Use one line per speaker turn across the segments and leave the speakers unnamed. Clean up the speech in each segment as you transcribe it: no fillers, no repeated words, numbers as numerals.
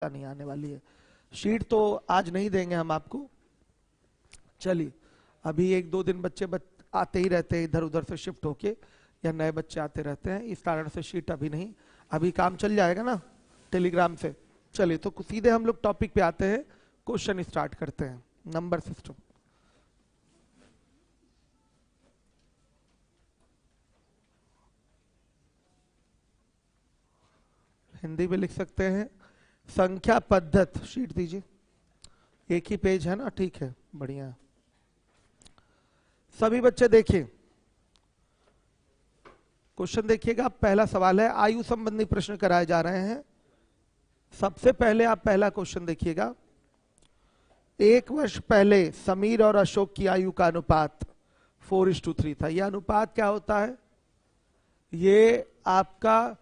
नहीं आने वाली है। शीट तो आज नहीं देंगे हम आपको। चलिए, अभी एक दो दिन बच्चे आते ही रहते हैं इधर उधर से शिफ्ट होके, या नए बच्चे आते रहते हैं, इस कारण से शीट अभी नहीं। अभी काम चल जाएगा ना टेलीग्राम से। चलिए, तो सीधे हम लोग टॉपिक पे आते हैं, क्वेश्चन स्टार्ट करते हैं। नंबर सिस्टम, हिंदी में लिख सकते हैं। संख्या पद्धत शीट दीजिए। एक ही पेज है ना, ठीक है, बढ़िया। सभी बच्चे देखिए, क्वेश्चन देखिएगा। पहला सवाल है, आयु संबंधी प्रश्न कराए जा रहे हैं। सबसे पहले आप पहला क्वेश्चन देखिएगा। 1 वर्ष पहले समीर और अशोक की आयु का अनुपात 4:3 था। यह अनुपात क्या होता है? ये आपका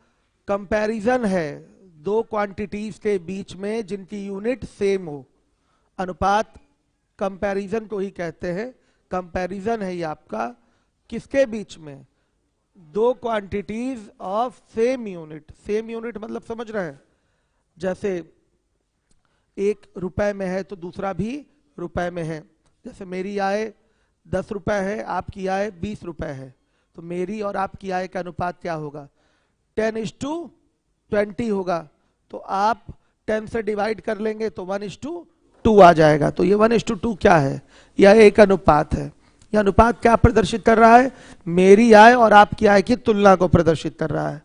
कंपैरिजन है दो क्वांटिटीज के बीच में जिनकी यूनिट सेम हो। अनुपात कंपैरिजन को ही कहते हैं। कंपैरिजन है ये आपका किसके बीच में? दो quantities of same unit. Same unit मतलब समझ रहे हैं? जैसे एक रुपए में है तो दूसरा भी रुपए में है। जैसे मेरी आय 10 रुपए है, आपकी आय 20 रुपए है, तो मेरी और आपकी आय का अनुपात क्या होगा? 10:20 होगा। तो आप 10 से डिवाइड कर लेंगे तो 1:2 आ जाएगा। तो ये 1:2 क्या है? यह एक अनुपात है। यह अनुपात क्या प्रदर्शित कर रहा है? मेरी आय और आपकी आय की तुलना को प्रदर्शित कर रहा है।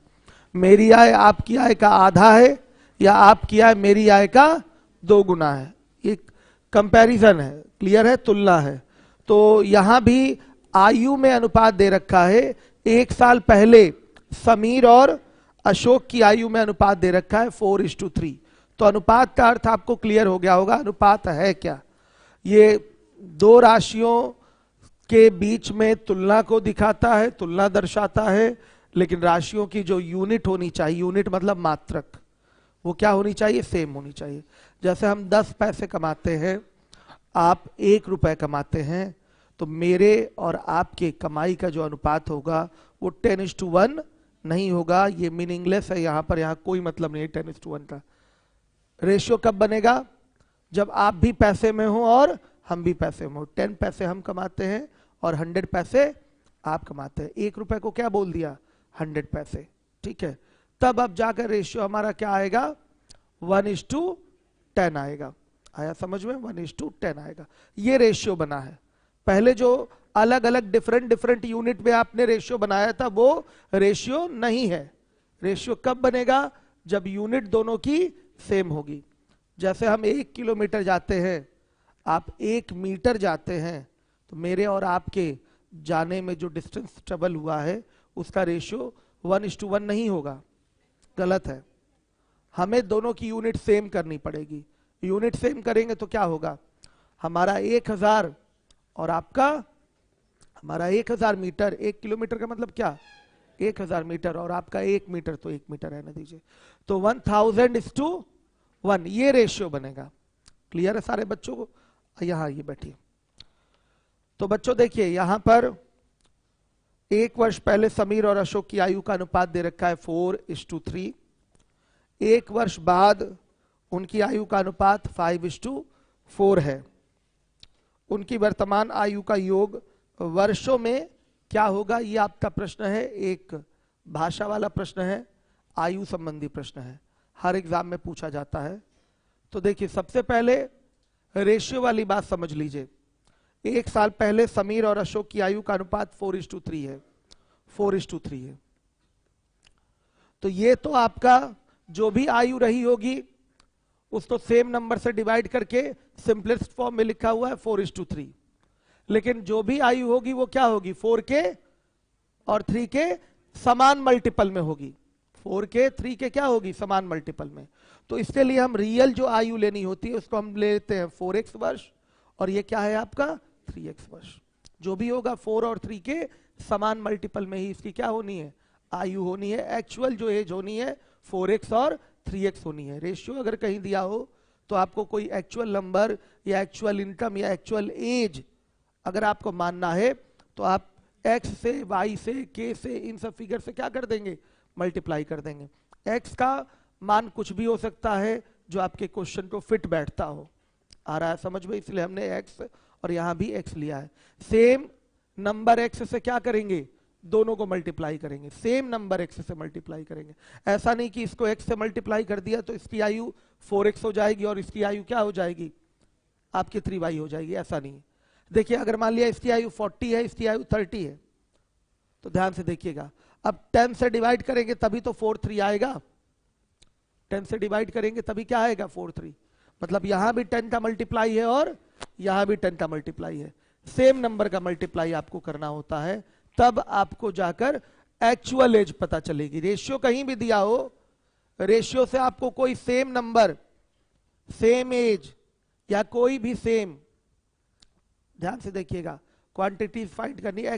मेरी आय आपकी आय का आधा है, या आपकी आय मेरी आय का 2 गुना है। ये कंपैरिजन है, क्लियर है, तुलना है। तो यहां भी आयु में अनुपात दे रखा है। 1 साल पहले समीर और अशोक की आयु में अनुपात दे रखा है 4:3। तो अनुपात का अर्थ आपको क्लियर हो गया होगा। अनुपात है क्या? ये दो राशियों के बीच में तुलना को दिखाता है, तुलना दर्शाता है। लेकिन राशियों की जो यूनिट होनी चाहिए, यूनिट मतलब मात्रक, वो क्या होनी चाहिए? सेम होनी चाहिए। जैसे हम 10 पैसे कमाते हैं, आप 1 रुपए कमाते हैं, तो मेरे और आपके कमाई का जो अनुपात होगा वो 10:1 नहीं होगा। ये मीनिंगलेस है यहाँ पर, यहाँ कोई मतलब नहीं है 10:1 का। रेशियो कब बनेगा? जब आप भी पैसे में हो और हम भी पैसे में हो। 10 पैसे हम कमाते हैं और 100 पैसे आप कमाते हैं। 1 रुपए को क्या बोल दिया? 100 पैसे, ठीक है। तब अब जाकर रेशियो हमारा क्या आएगा? 1:10 आएगा। आया समझ में? 1:10 आएगा। ये रेशियो बना है। पहले जो अलग अलग डिफरेंट यूनिट में आपने रेशियो बनाया था, वो रेशियो नहीं है। रेशियो कब बनेगा? जब यूनिट दोनों की सेम होगी। जैसे हम 1 किलोमीटर जाते हैं, आप 1 मीटर जाते हैं, तो मेरे और आपके जाने में जो डिस्टेंस ट्रेवल हुआ है उसका रेशियो 1:1 नहीं होगा। गलत है। हमें दोनों की यूनिट सेम करनी पड़ेगी। यूनिट सेम करेंगे तो क्या होगा? हमारा 1000 और आपका, हमारा 1000 मीटर, 1 किलोमीटर का मतलब क्या? 1000 मीटर, और आपका 1 मीटर, तो 1 मीटर रहने दीजिए। तो 1000:1 ये रेशियो बनेगा। क्लियर है सारे बच्चों को? यहां ये बैठिए। तो बच्चों देखिए, यहां पर 1 वर्ष पहले समीर और अशोक की आयु का अनुपात दे रखा है 4:3। 1 वर्ष बाद उनकी आयु का अनुपात 5:4 है। उनकी वर्तमान आयु का योग वर्षों में क्या होगा? ये आपका प्रश्न है, एक भाषा वाला प्रश्न है, आयु संबंधी प्रश्न है, हर एग्जाम में पूछा जाता है। तो देखिए, सबसे पहले रेशियो वाली बात समझ लीजिए। 1 साल पहले समीर और अशोक की आयु का अनुपात 4:3 है। 4:3 है। तो ये तो आपका जो भी आयु रही होगी उसको सेम नंबर से डिवाइड करके सिंपलेस्ट फॉर्म में लिखा हुआ है 4:3। लेकिन जो भी आयु होगी वो क्या होगी? 4 के और 3 के समान मल्टीपल में होगी। 4 के 3 के क्या होगी? समान मल्टीपल में। तो इसके लिए हम रियल जो आयु लेनी होती है उसको हम लेते हैं 4x वर्ष, और ये क्या है आपका? 3x वर्ष। जो भी होगा 4 और 3 के समान मल्टीपल में ही इसकी क्या होनी है? आयु होनी है। एक्चुअल जो एज होनी है 4x और 3x होनी है। रेशियो अगर कहीं दिया हो तो आपको कोई एक्चुअल नंबर या एक्चुअल इनकम या एक्चुअल एज अगर आपको मानना है तो आप x से, y से, k से, इन सब फिगर से क्या कर देंगे? मल्टीप्लाई कर देंगे। x का मान कुछ भी हो सकता है जो आपके क्वेश्चन को फिट बैठता हो। आ रहा है समझ में? इसलिए हमने एक्स और यहां भी एक्स लिया है। सेम नंबर एक्स से क्या करेंगे, दोनों को मल्टीप्लाई करेंगे, सेम नंबर एक्स से मल्टीप्लाई करेंगे। ऐसा नहीं कि इसको एक्स से मल्टीप्लाई कर दिया तो इसकी आयु 4x हो जाएगी और इसकी आयु क्या हो जाएगी, आपकी 3y हो जाएगी, ऐसा नहीं है। देखिए अगर मान लिया इसकी आयु 40 है, इसकी आयु 30 है, तो ध्यान से देखिएगा, अब 10 से डिवाइड करेंगे तभी तो 4-3 आएगा, 10 से डिवाइड करेंगे तभी क्या आएगा 4-3, मतलब यहां भी 10 का मल्टीप्लाई है और यहां भी 10 का मल्टीप्लाई है। सेम नंबर का मल्टीप्लाई आपको करना होता है, तब आपको जाकर एक्चुअल एज पता चलेगी। रेशियो कहीं भी दिया हो, रेशियो से आपको कोई सेम नंबर, सेम एज या कोई भी सेम, ध्यान से देखिएगा, क्वांटिटी फाइंड करनी है,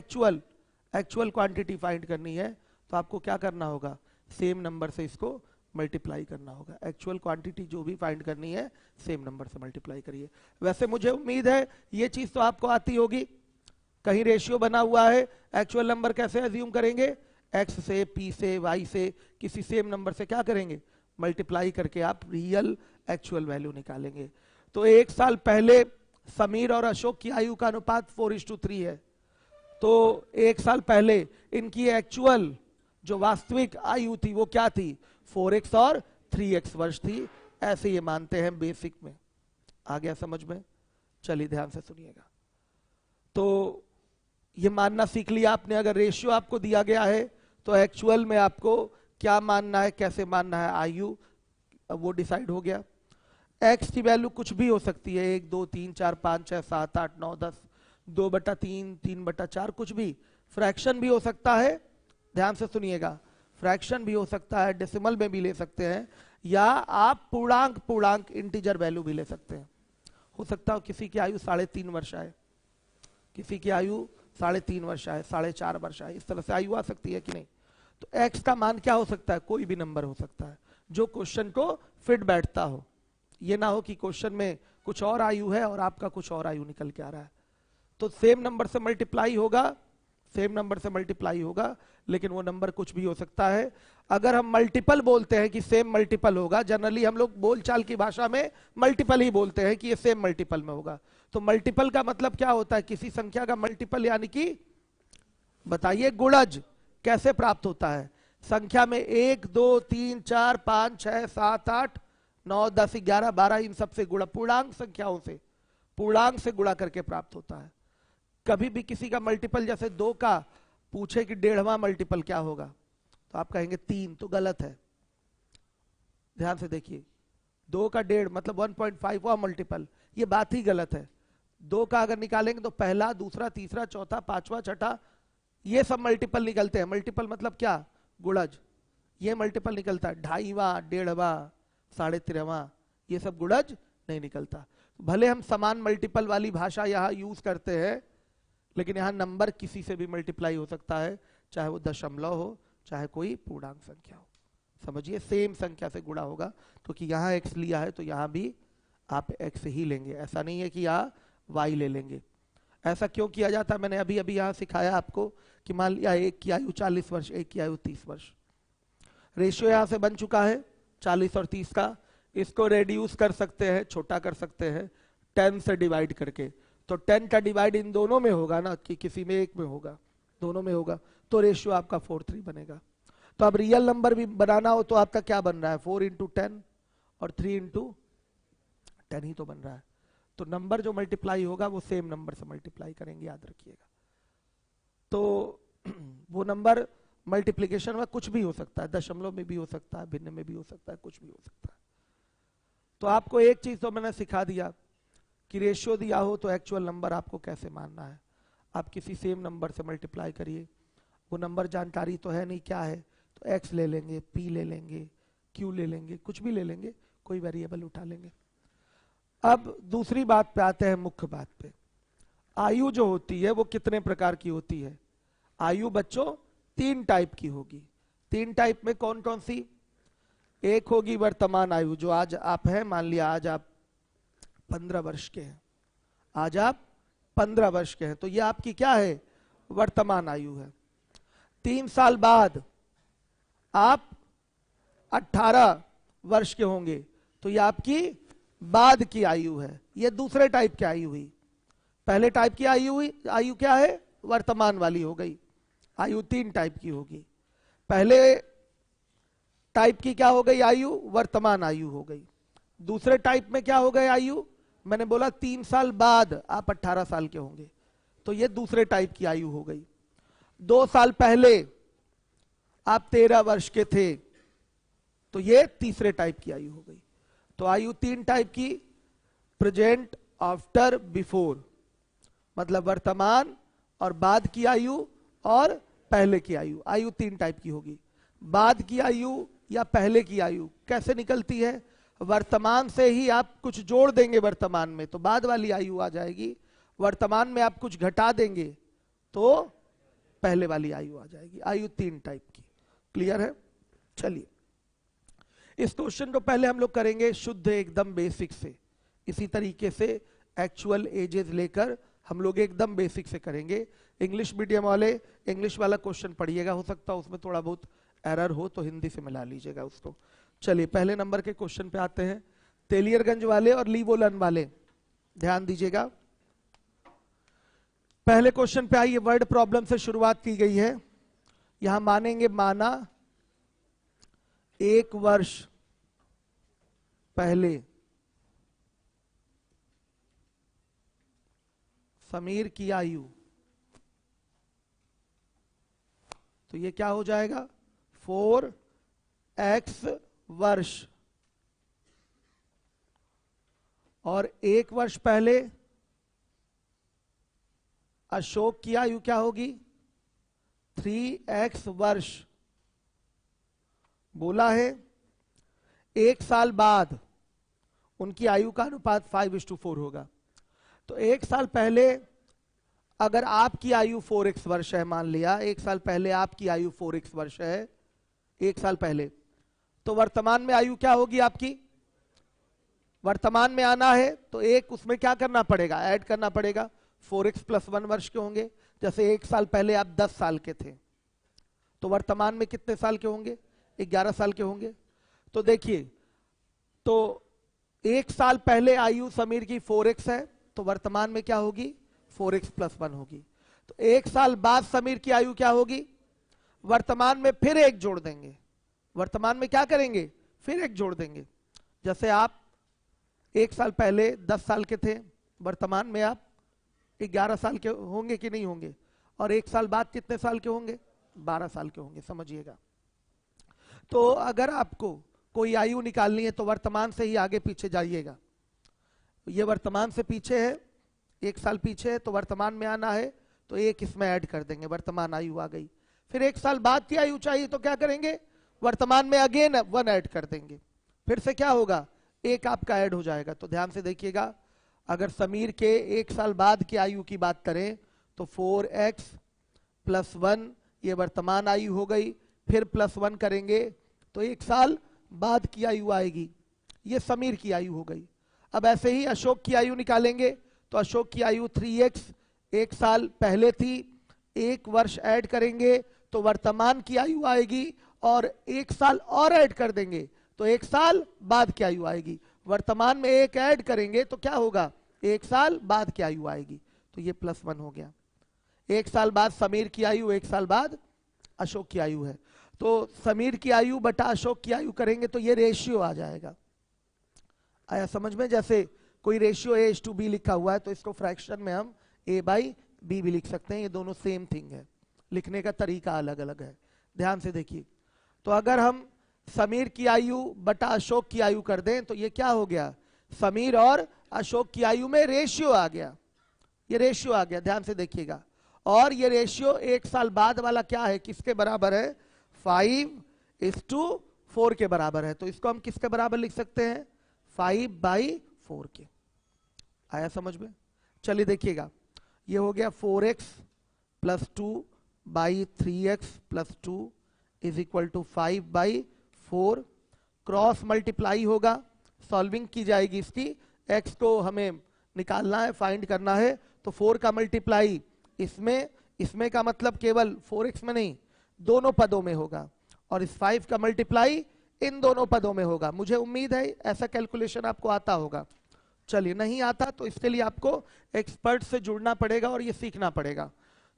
एक्चुअल क्वांटिटी फाइंड करनी है, तो आपको क्या करना होगा, सेम नंबर से इसको मल्टीप्लाई करना होगा। एक्चुअल क्वांटिटी जो भी फाइंड करनी है सेम नंबर से मल्टीप्लाई करिए। वैसे मुझे उम्मीद है ये चीज तो आपको आती होगी, कहीं रेशियो बना हुआ है, एक्चुअल नंबर कैसे अज्यूम करेंगे, एक्स से, पी से, वाई से, किसी सेम नंबर से क्या करेंगे, मल्टीप्लाई करके आप रियल एक्चुअल वैल्यू निकालेंगे। तो 1 साल पहले समीर और अशोक की आयु का अनुपात 4:3 है, तो 1 साल पहले इनकी एक्चुअल जो वास्तविक आयु थी वो क्या थी, 4x और 3x वर्ष थी, ऐसे ये मानते हैं बेसिक में। आ गया समझ में? चलिए ध्यान से सुनिएगा। तो ये मानना सीख लिया आपने, अगर रेशियो आपको दिया गया है तो एक्चुअल में आपको क्या मानना है, कैसे मानना है, आयु वो डिसाइड हो गया। x की वैल्यू कुछ भी हो सकती है, 1, 2, 3, 4, 5, 6, 7, 8, 9, 10, 2/3, 3/4, कुछ भी। फ्रैक्शन भी हो सकता है, ध्यान से सुनिएगा, फ्रैक्शन भी हो सकता है, डेसिमल में भी ले सकते हैं, या आप पूर्णांक इंटीजर वैल्यू भी ले सकते हैं। हो सकता है किसी की आयु 3.5 वर्ष आए, किसी की आयु 3.5 वर्ष आए, 4.5 वर्ष आए, इस तरह से आयु आ सकती है कि नहीं। तो x का मान क्या हो सकता है, कोई भी नंबर हो सकता है जो क्वेश्चन को फिट बैठता हो। ये ना हो कि क्वेश्चन में कुछ और आयु है और आपका कुछ और आयु निकल के आ रहा है। तो सेम नंबर से मल्टीप्लाई होगा, सेम नंबर से मल्टीप्लाई होगा, लेकिन वो नंबर कुछ भी हो सकता है। अगर हम मल्टीपल बोलते हैं कि सेम मल्टीपल होगा, जनरली हम लोग बोलचाल की भाषा में मल्टीपल ही बोलते हैं कि ये सेम मल्टीपल में होगा। तो मल्टीपल का मतलब क्या होता है, किसी संख्या का मल्टीपल, यानी कि बताइए गुणज कैसे प्राप्त होता है। संख्या में 1, 2, 3, 4, 5, 6, 7, 8, 9, 10, 11, 12 इन सबसे गुणा, पूर्णांक संख्याओं से, पूर्णांक से गुणा करके प्राप्त होता है। कभी भी किसी का मल्टीपल जैसे 2 का पूछे कि 1.5वां मल्टीपल क्या होगा, तो आप कहेंगे 3, तो गलत है। ध्यान से देखिए, 2 का 1.5 मतलब 1.5वां मल्टीपल, ये बात ही गलत है। 2 का अगर निकालेंगे तो पहला, दूसरा, तीसरा, चौथा, 5वां, छठा, ये सब मल्टीपल निकलते हैं। मल्टीपल मतलब क्या, गुणज, ये मल्टीपल निकलता है। 2.5वां, 1.5वां, 13.5वां, ये सब गुणज नहीं निकलता। भले हम समान मल्टीपल वाली भाषा यहाँ यूज करते हैं, लेकिन यहाँ नंबर किसी से भी मल्टीप्लाई हो सकता है, चाहे वो दशमलव हो, चाहे कोई पूर्णांक संख्या हो। समझिए, सेम संख्या से गुणा होगा, तो कि यहाँ x लिया है तो यहाँ भी आप x ही लेंगे, ऐसा नहीं है कि यहाँ y ले लेंगे। ऐसा क्यों किया जाता है, मैंने अभी अभी यहाँ सिखाया आपको कि मान लिया एक की आयु 40 वर्ष, एक की आयु 30 वर्ष। रेशियो यहाँ से बन चुका है 40 और 30 का, इसको रेड्यूस कर सकते हैं, छोटा कर सकते हैं 10 से डिवाइड करके। तो 10 का डिवाइड इन दोनों में होगा ना, कि किसी में एक में होगा, दोनों में होगा, तो रेशियो आपका 4:3 बनेगा। तो अब रियल नंबर भी बनाना हो तो आपका क्या बन रहा है, 4 × 10 और 3 × 10 ही तो बन रहा है। तो नंबर जो मल्टीप्लाई होगा वो सेम नंबर से मल्टीप्लाई करेंगे, याद रखिएगा। तो वो नंबर मल्टीप्लीकेशन में कुछ भी हो सकता है, दशमलव में भी हो सकता है, भिन्न में भी हो सकता है, कुछ भी हो सकता है। तो आपको एक चीज तो मैंने सिखा दिया कि रेशियो दिया हो तो एक्चुअल नंबर आपको कैसे मानना है। आप किसी सेम नंबर से मल्टीप्लाई करिए, वो नंबर जानकारी तो है नहीं क्या है, तो x ले लेंगे, p ले लेंगे, q ले लेंगे, कुछ भी ले लेंगे, कोई वेरिएबल उठा लेंगे। अब दूसरी बात पे आते हैं, मुख्य बात पे। आयु जो होती है वो कितने प्रकार की होती है? आयु बच्चों 3 टाइप की होगी। 3 टाइप में कौन कौन सी? एक होगी वर्तमान आयु, जो आज आप हैं, मान लिया आज आप 15 वर्ष के हैं, आज आप 15 वर्ष के हैं, तो ये आपकी क्या है, वर्तमान आयु है। 3 साल बाद आप 18 वर्ष के होंगे, तो ये आपकी बाद की आयु है। ये दूसरे टाइप की आयु हुई। पहले टाइप की आयु हुई, आयु क्या है, वर्तमान वाली हो गई। आयु 3 टाइप की होगी। पहले टाइप की क्या हो गई आयु, वर्तमान आयु हो गई। दूसरे टाइप में क्या हो गए आयु, मैंने बोला 3 साल बाद आप 18 साल के होंगे, तो ये दूसरे टाइप की आयु हो गई। 2 साल पहले आप 13 वर्ष के थे, तो ये तीसरे टाइप की आयु हो गई। तो आयु 3 टाइप की, प्रेजेंट, आफ्टर, बिफोर, मतलब वर्तमान और बाद की आयु और पहले की आयु। आयु 3 टाइप की होगी। बाद की आयु या पहले की आयु कैसे निकलती है, वर्तमान से ही आप कुछ जोड़ देंगे वर्तमान में तो बाद वाली आयु आ जाएगी, वर्तमान में आप कुछ घटा देंगे तो पहले वाली आयु आ जाएगी। आयु 3 टाइप की। क्लियर है? चलिए इस क्वेश्चन को पहले हम लोग करेंगे शुद्ध एकदम बेसिक से, इसी तरीके से एक्चुअल एजेस लेकर हम लोग एकदम बेसिक से करेंगे। इंग्लिश मीडियम वाले इंग्लिश वाला क्वेश्चन पढ़िएगा, हो सकता है उसमें थोड़ा बहुत एरर हो तो हिंदी से मिला लीजिएगा उसको। चलिए पहले नंबर के क्वेश्चन पे आते हैं। तेलियरगंज वाले और लीवोलन वाले ध्यान दीजिएगा। पहले क्वेश्चन पे आइए, वर्ड प्रॉब्लम से शुरुआत की गई है। यहां मानेंगे माना 1 वर्ष पहले समीर की आयु, तो ये क्या हो जाएगा 4x वर्ष, और 1 वर्ष पहले अशोक की आयु क्या होगी 3x वर्ष। बोला है 1 साल बाद उनकी आयु का अनुपात 5:4 होगा। तो 1 साल पहले अगर आपकी आयु 4x वर्ष है, मान लिया 1 साल पहले आपकी आयु 4x वर्ष है 1 साल पहले, तो वर्तमान में आयु क्या होगी आपकी, वर्तमान में आना है तो एक उसमें क्या करना पड़ेगा, ऐड करना पड़ेगा, 4x + 1 वर्ष के होंगे। जैसे 1 साल पहले आप 10 साल के थे तो वर्तमान में कितने साल के होंगे, 11 साल के होंगे। तो देखिए, तो 1 साल पहले आयु समीर की 4x है तो वर्तमान में क्या होगी 4x + 1 होगी। तो 1 साल बाद समीर की आयु क्या होगी, वर्तमान में फिर 1 जोड़ देंगे, वर्तमान में क्या करेंगे फिर 1 जोड़ देंगे। जैसे आप 1 साल पहले 10 साल के थे, वर्तमान में आप 11 साल के होंगे कि नहीं होंगे, और 1 साल बाद कितने साल के होंगे 12 साल के होंगे, समझिएगा। तो अगर आपको कोई आयु निकालनी है तो वर्तमान से ही आगे पीछे जाइएगा। ये वर्तमान से पीछे है, 1 साल पीछे है तो वर्तमान में आना है तो 1 इसमें ऐड कर देंगे, वर्तमान आयु आ गई। फिर 1 साल बाद की आयु चाहिए तो क्या करेंगे, वर्तमान में अगेन 1 ऐड कर देंगे, फिर से क्या होगा 1 आपका ऐड हो जाएगा। तो ध्यान से देखिएगा, अगर समीर के 1 साल बाद की आयु की बात करें तो 4x + 1 ये वर्तमान आयु हो गई, फिर +1 करेंगे तो 1 साल बाद की आयु आएगी, ये समीर की आयु हो गई। अब ऐसे ही अशोक की आयु निकालेंगे तो अशोक की आयु 3x 1 साल पहले थी, 1 वर्ष ऐड करेंगे तो वर्तमान की आयु आएगी, और 1 साल और ऐड कर देंगे तो 1 साल बाद की आयु आएगी। वर्तमान में 1 ऐड करेंगे तो क्या होगा 1 साल बाद की आयु आएगी, तो ये +1 हो गया। 1 साल बाद समीर की आयु, 1 साल बाद अशोक की आयु है, तो समीर की आयु बटा अशोक की आयु करेंगे तो ये रेशियो आ जाएगा। आया समझ में? जैसे कोई रेशियो A:B लिखा हुआ है तो इसको फ्रैक्शन में हम A/B भी लिख सकते हैं, ये दोनों सेम थिंग है, लिखने का तरीका अलग अलग है। ध्यान से देखिए, तो अगर हम समीर की आयु बटा अशोक की आयु कर दें तो ये क्या हो गया, समीर और अशोक की आयु में रेशियो आ गया, ये रेशियो आ गया। ध्यान से देखिएगा, और ये रेशियो 1 साल बाद वाला क्या है, किसके बराबर है 5:4 के बराबर है। तो इसको हम किसके बराबर लिख सकते हैं 5/4 के। आया समझ में? चलिए देखिएगा, ये हो गया 4x + 2/3x + 2 = 5/4। क्रॉस मल्टीप्लाई होगा, सॉल्विंग की जाएगी इसकी, x को हमें निकालना है, फाइंड करना है, तो 4 का मल्टीप्लाई इसमें का मतलब केवल 4x में नहीं दोनों पदों में होगा, और इस 5 का मल्टीप्लाई इन दोनों पदों में होगा। मुझे उम्मीद है ऐसा कैलकुलेशन आपको आता होगा। चलिए, नहीं आता तो इसके लिए आपको एक्सपर्ट से जुड़ना पड़ेगा और ये सीखना पड़ेगा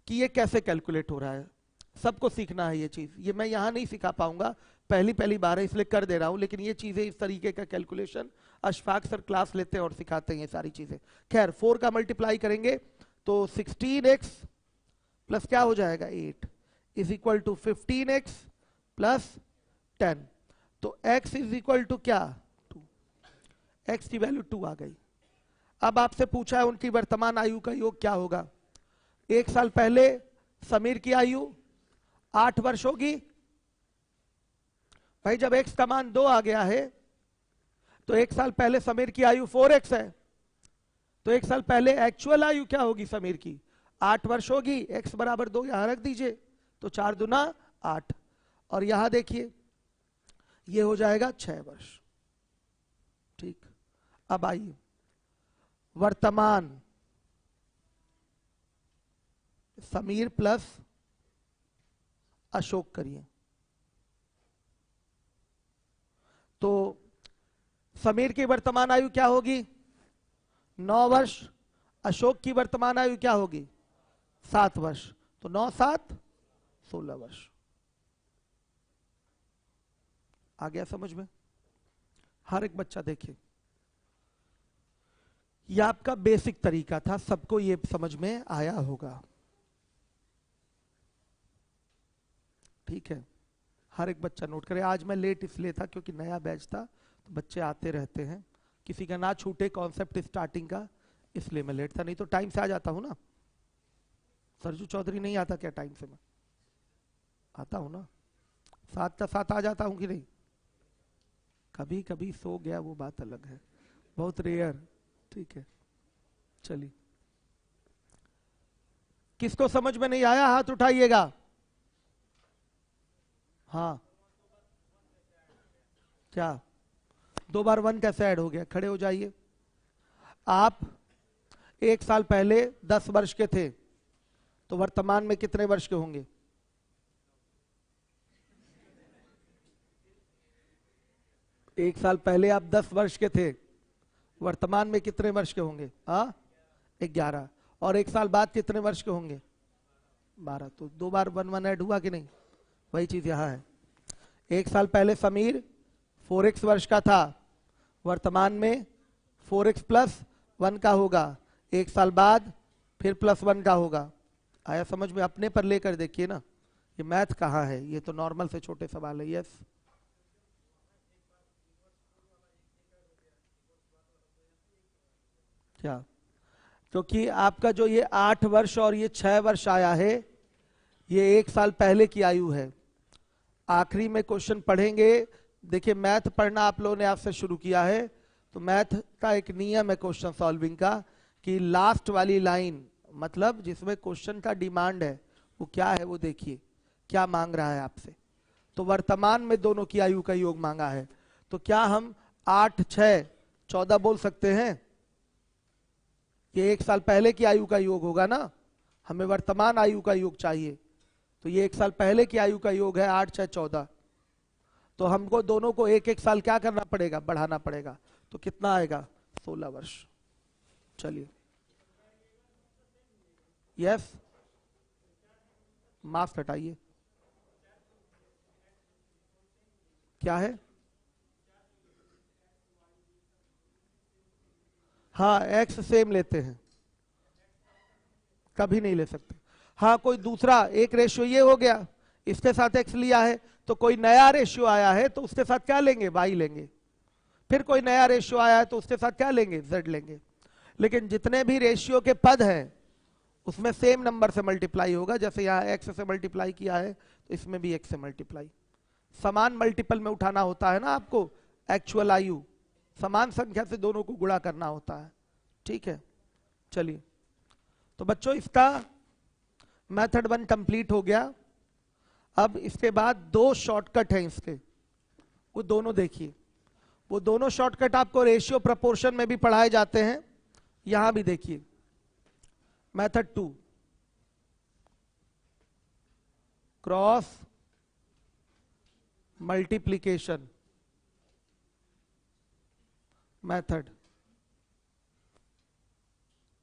कि ये कैसे कैलकुलेट हो रहा है। सबको सीखना है ये चीज, ये मैं यहाँ नहीं सिखा पाऊंगा, पहली पहली बार है इसलिए कर दे रहा हूँ, लेकिन ये चीजें इस तरीके का कैलकुलेशन अशफाक सर क्लास लेते हैं और सिखाते हैं ये सारी चीजें। खैर 4 का मल्टीप्लाई करेंगे तो 16x प्लस क्या हो जाएगा 8 is equal to 15x plus 10। तो x इज इक्वल टू क्या 2, x की वैल्यू 2 आ गई। अब आपसे पूछा है उनकी वर्तमान आयु का योग क्या होगा। 1 साल पहले समीर की आयु 8 वर्ष होगी। भाई जब x का मान 2 आ गया है तो 1 साल पहले समीर की आयु 4x है, तो 1 साल पहले एक्चुअल आयु क्या होगी समीर की 8 वर्ष होगी। x बराबर 2 यहां रख दीजिए तो 4 दूना 8, और यहां देखिए ये हो जाएगा 6 वर्ष। ठीक, अब आइए वर्तमान समीर प्लस अशोक करिए। तो समीर की वर्तमान आयु क्या होगी 9 वर्ष, अशोक की वर्तमान आयु क्या होगी 7 वर्ष, तो 9 7 16 वर्ष। आ गया समझ में। हर एक बच्चा देखिए, यह आपका बेसिक तरीका था, सबको ये समझ में आया होगा। ठीक है, हर एक बच्चा नोट करे। आज मैं लेट इसलिए था क्योंकि नया बैच था, तो बच्चे आते रहते हैं, किसी का ना छूटे कॉन्सेप्ट स्टार्टिंग का, इसलिए मैं लेट था, नहीं तो टाइम से आ जाता हूं ना। सरजू चौधरी नहीं आता क्या टाइम से? मैं आता हूं ना, 7 का 7 आ जाता हूं कि नहीं? कभी कभी सो गया वो बात अलग है, बहुत रेयर। ठीक है, चलिए किसको समझ में नहीं आया हाथ उठाइएगा। हाँ क्या 2 बार 1 कैसे ऐड हो गया? खड़े हो जाइए। आप 1 साल पहले 10 वर्ष के थे, तो वर्तमान में कितने वर्ष के होंगे? एक साल पहले आप 10 वर्ष के थे, वर्तमान में कितने वर्ष के होंगे? 11। और 1 साल बाद कितने वर्ष के होंगे? 12। तो 2 बार 1 1 ऐड हुआ कि नहीं? वही चीज यहां है। 1 साल पहले समीर 4x वर्ष का था, वर्तमान में 4x प्लस 1 का होगा। 1 साल बाद फिर प्लस 1 का होगा। आया समझ में? अपने पर लेकर देखिए ना, ये मैथ कहाँ है, ये तो नॉर्मल से छोटे सवाल है। यस क्या? क्योंकि आपका जो ये 8 वर्ष और ये 6 वर्ष आया है, ये 1 साल पहले की आयु है। आखिरी में क्वेश्चन पढ़ेंगे। देखिए मैथ पढ़ना आप लोगों ने आज से शुरू किया है, तो मैथ का एक नियम है क्वेश्चन सॉल्विंग का कि लास्ट वाली लाइन, मतलब जिसमें क्वेश्चन का डिमांड है वो क्या है, वो देखिए क्या मांग रहा है आपसे। तो वर्तमान में दोनों की आयु का योग मांगा है, तो क्या हम 8 6 14 बोल सकते हैं? ये 1 साल पहले की आयु का योग होगा ना, हमें वर्तमान आयु का योग चाहिए। तो ये 1 साल पहले की आयु का योग है 8 6 14। तो हमको दोनों को 1 1 साल क्या करना पड़ेगा? बढ़ाना पड़ेगा। तो कितना आएगा? 16 वर्ष। चलिए यस, मास्क हटाइए। क्या है? हाँ एक्स सेम लेते हैं, कभी नहीं ले सकते। हाँ कोई दूसरा एक रेशियो ये हो गया, इसके साथ एक्स लिया है, तो कोई नया रेशियो आया है तो उसके साथ क्या लेंगे? वाई लेंगे। फिर कोई नया रेशियो आया है तो उसके साथ क्या लेंगे? जेड लेंगे। लेकिन जितने भी रेशियो के पद हैं उसमें सेम नंबर से मल्टीप्लाई होगा। जैसे यहाँ एक्स से मल्टीप्लाई किया है तो इसमें भी एक्स से मल्टीप्लाई, समान मल्टीपल में उठाना होता है ना आपको। एक्चुअल आयु समान संख्या से दोनों को गुणा करना होता है। ठीक है, चलिए तो बच्चों इसका मेथड 1 कंप्लीट हो गया। अब इसके बाद 2 शॉर्टकट हैं इसके, वो दोनों देखिए। वो दोनों शॉर्टकट आपको रेशियो प्रपोर्शन में भी पढ़ाए जाते हैं, यहां भी देखिए। मेथड 2 क्रॉस मल्टीप्लिकेशन, मेथड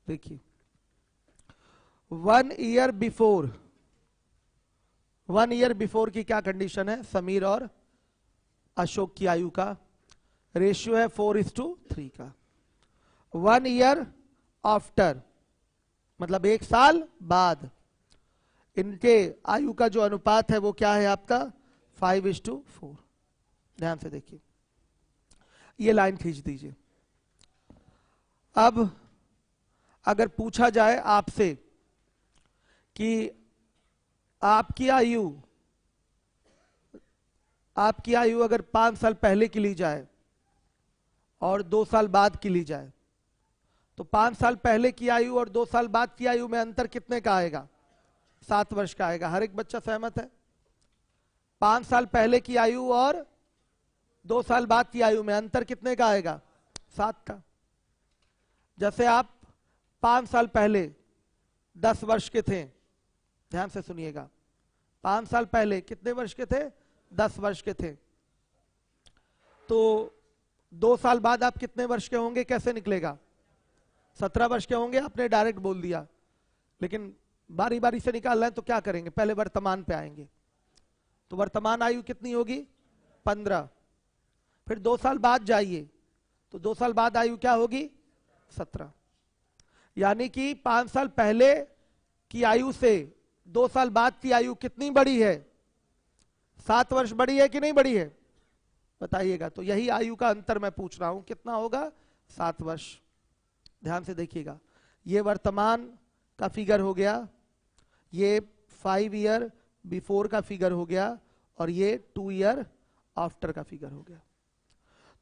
देखिए, 1 ईयर बिफोर, 1 ईयर बिफोर की क्या कंडीशन है, समीर और अशोक की आयु का रेशियो है 4:3 का। 1 ईयर आफ्टर मतलब 1 साल बाद इनके आयु का जो अनुपात है वो क्या है आपका 5:4। ध्यान से देखिए, ये लाइन खींच दीजिए। अब अगर पूछा जाए आपसे कि आपकी आयु अगर 5 साल पहले की ली जाए और 2 साल बाद की ली जाए, तो 5 साल पहले की आयु और 2 साल बाद की आयु में अंतर कितने का आएगा, 7 वर्ष का आएगा। हर एक बच्चा सहमत है? 5 साल पहले की आयु और 2 साल बाद की आयु में अंतर कितने का आएगा, 7 का। जैसे आप 5 साल पहले 10 वर्ष के थे, ध्यान से सुनिएगा, 5 साल पहले कितने वर्ष के थे, 10 वर्ष के थे, तो 2 साल बाद आप कितने वर्ष के होंगे, कैसे निकलेगा, 17 वर्ष के होंगे। आपने डायरेक्ट बोल दिया, लेकिन बारी बारी से निकालना है तो क्या करेंगे, पहले वर्तमान पे आएंगे। तो वर्तमान आयु कितनी होगी, 15। फिर 2 साल बाद जाइए तो 2 साल बाद आयु क्या होगी, 17। यानी कि 5 साल पहले की आयु से 2 साल बाद की आयु कितनी बड़ी है, 7 वर्ष बड़ी है कि नहीं बड़ी है, बताइएगा। तो यही आयु का अंतर मैं पूछ रहा हूं, कितना होगा, 7 वर्ष। ध्यान से देखिएगा, ये वर्तमान का फिगर हो गया, ये 5 ईयर बिफोर का फिगर हो गया, और ये 2 ईयर आफ्टर का फिगर हो गया।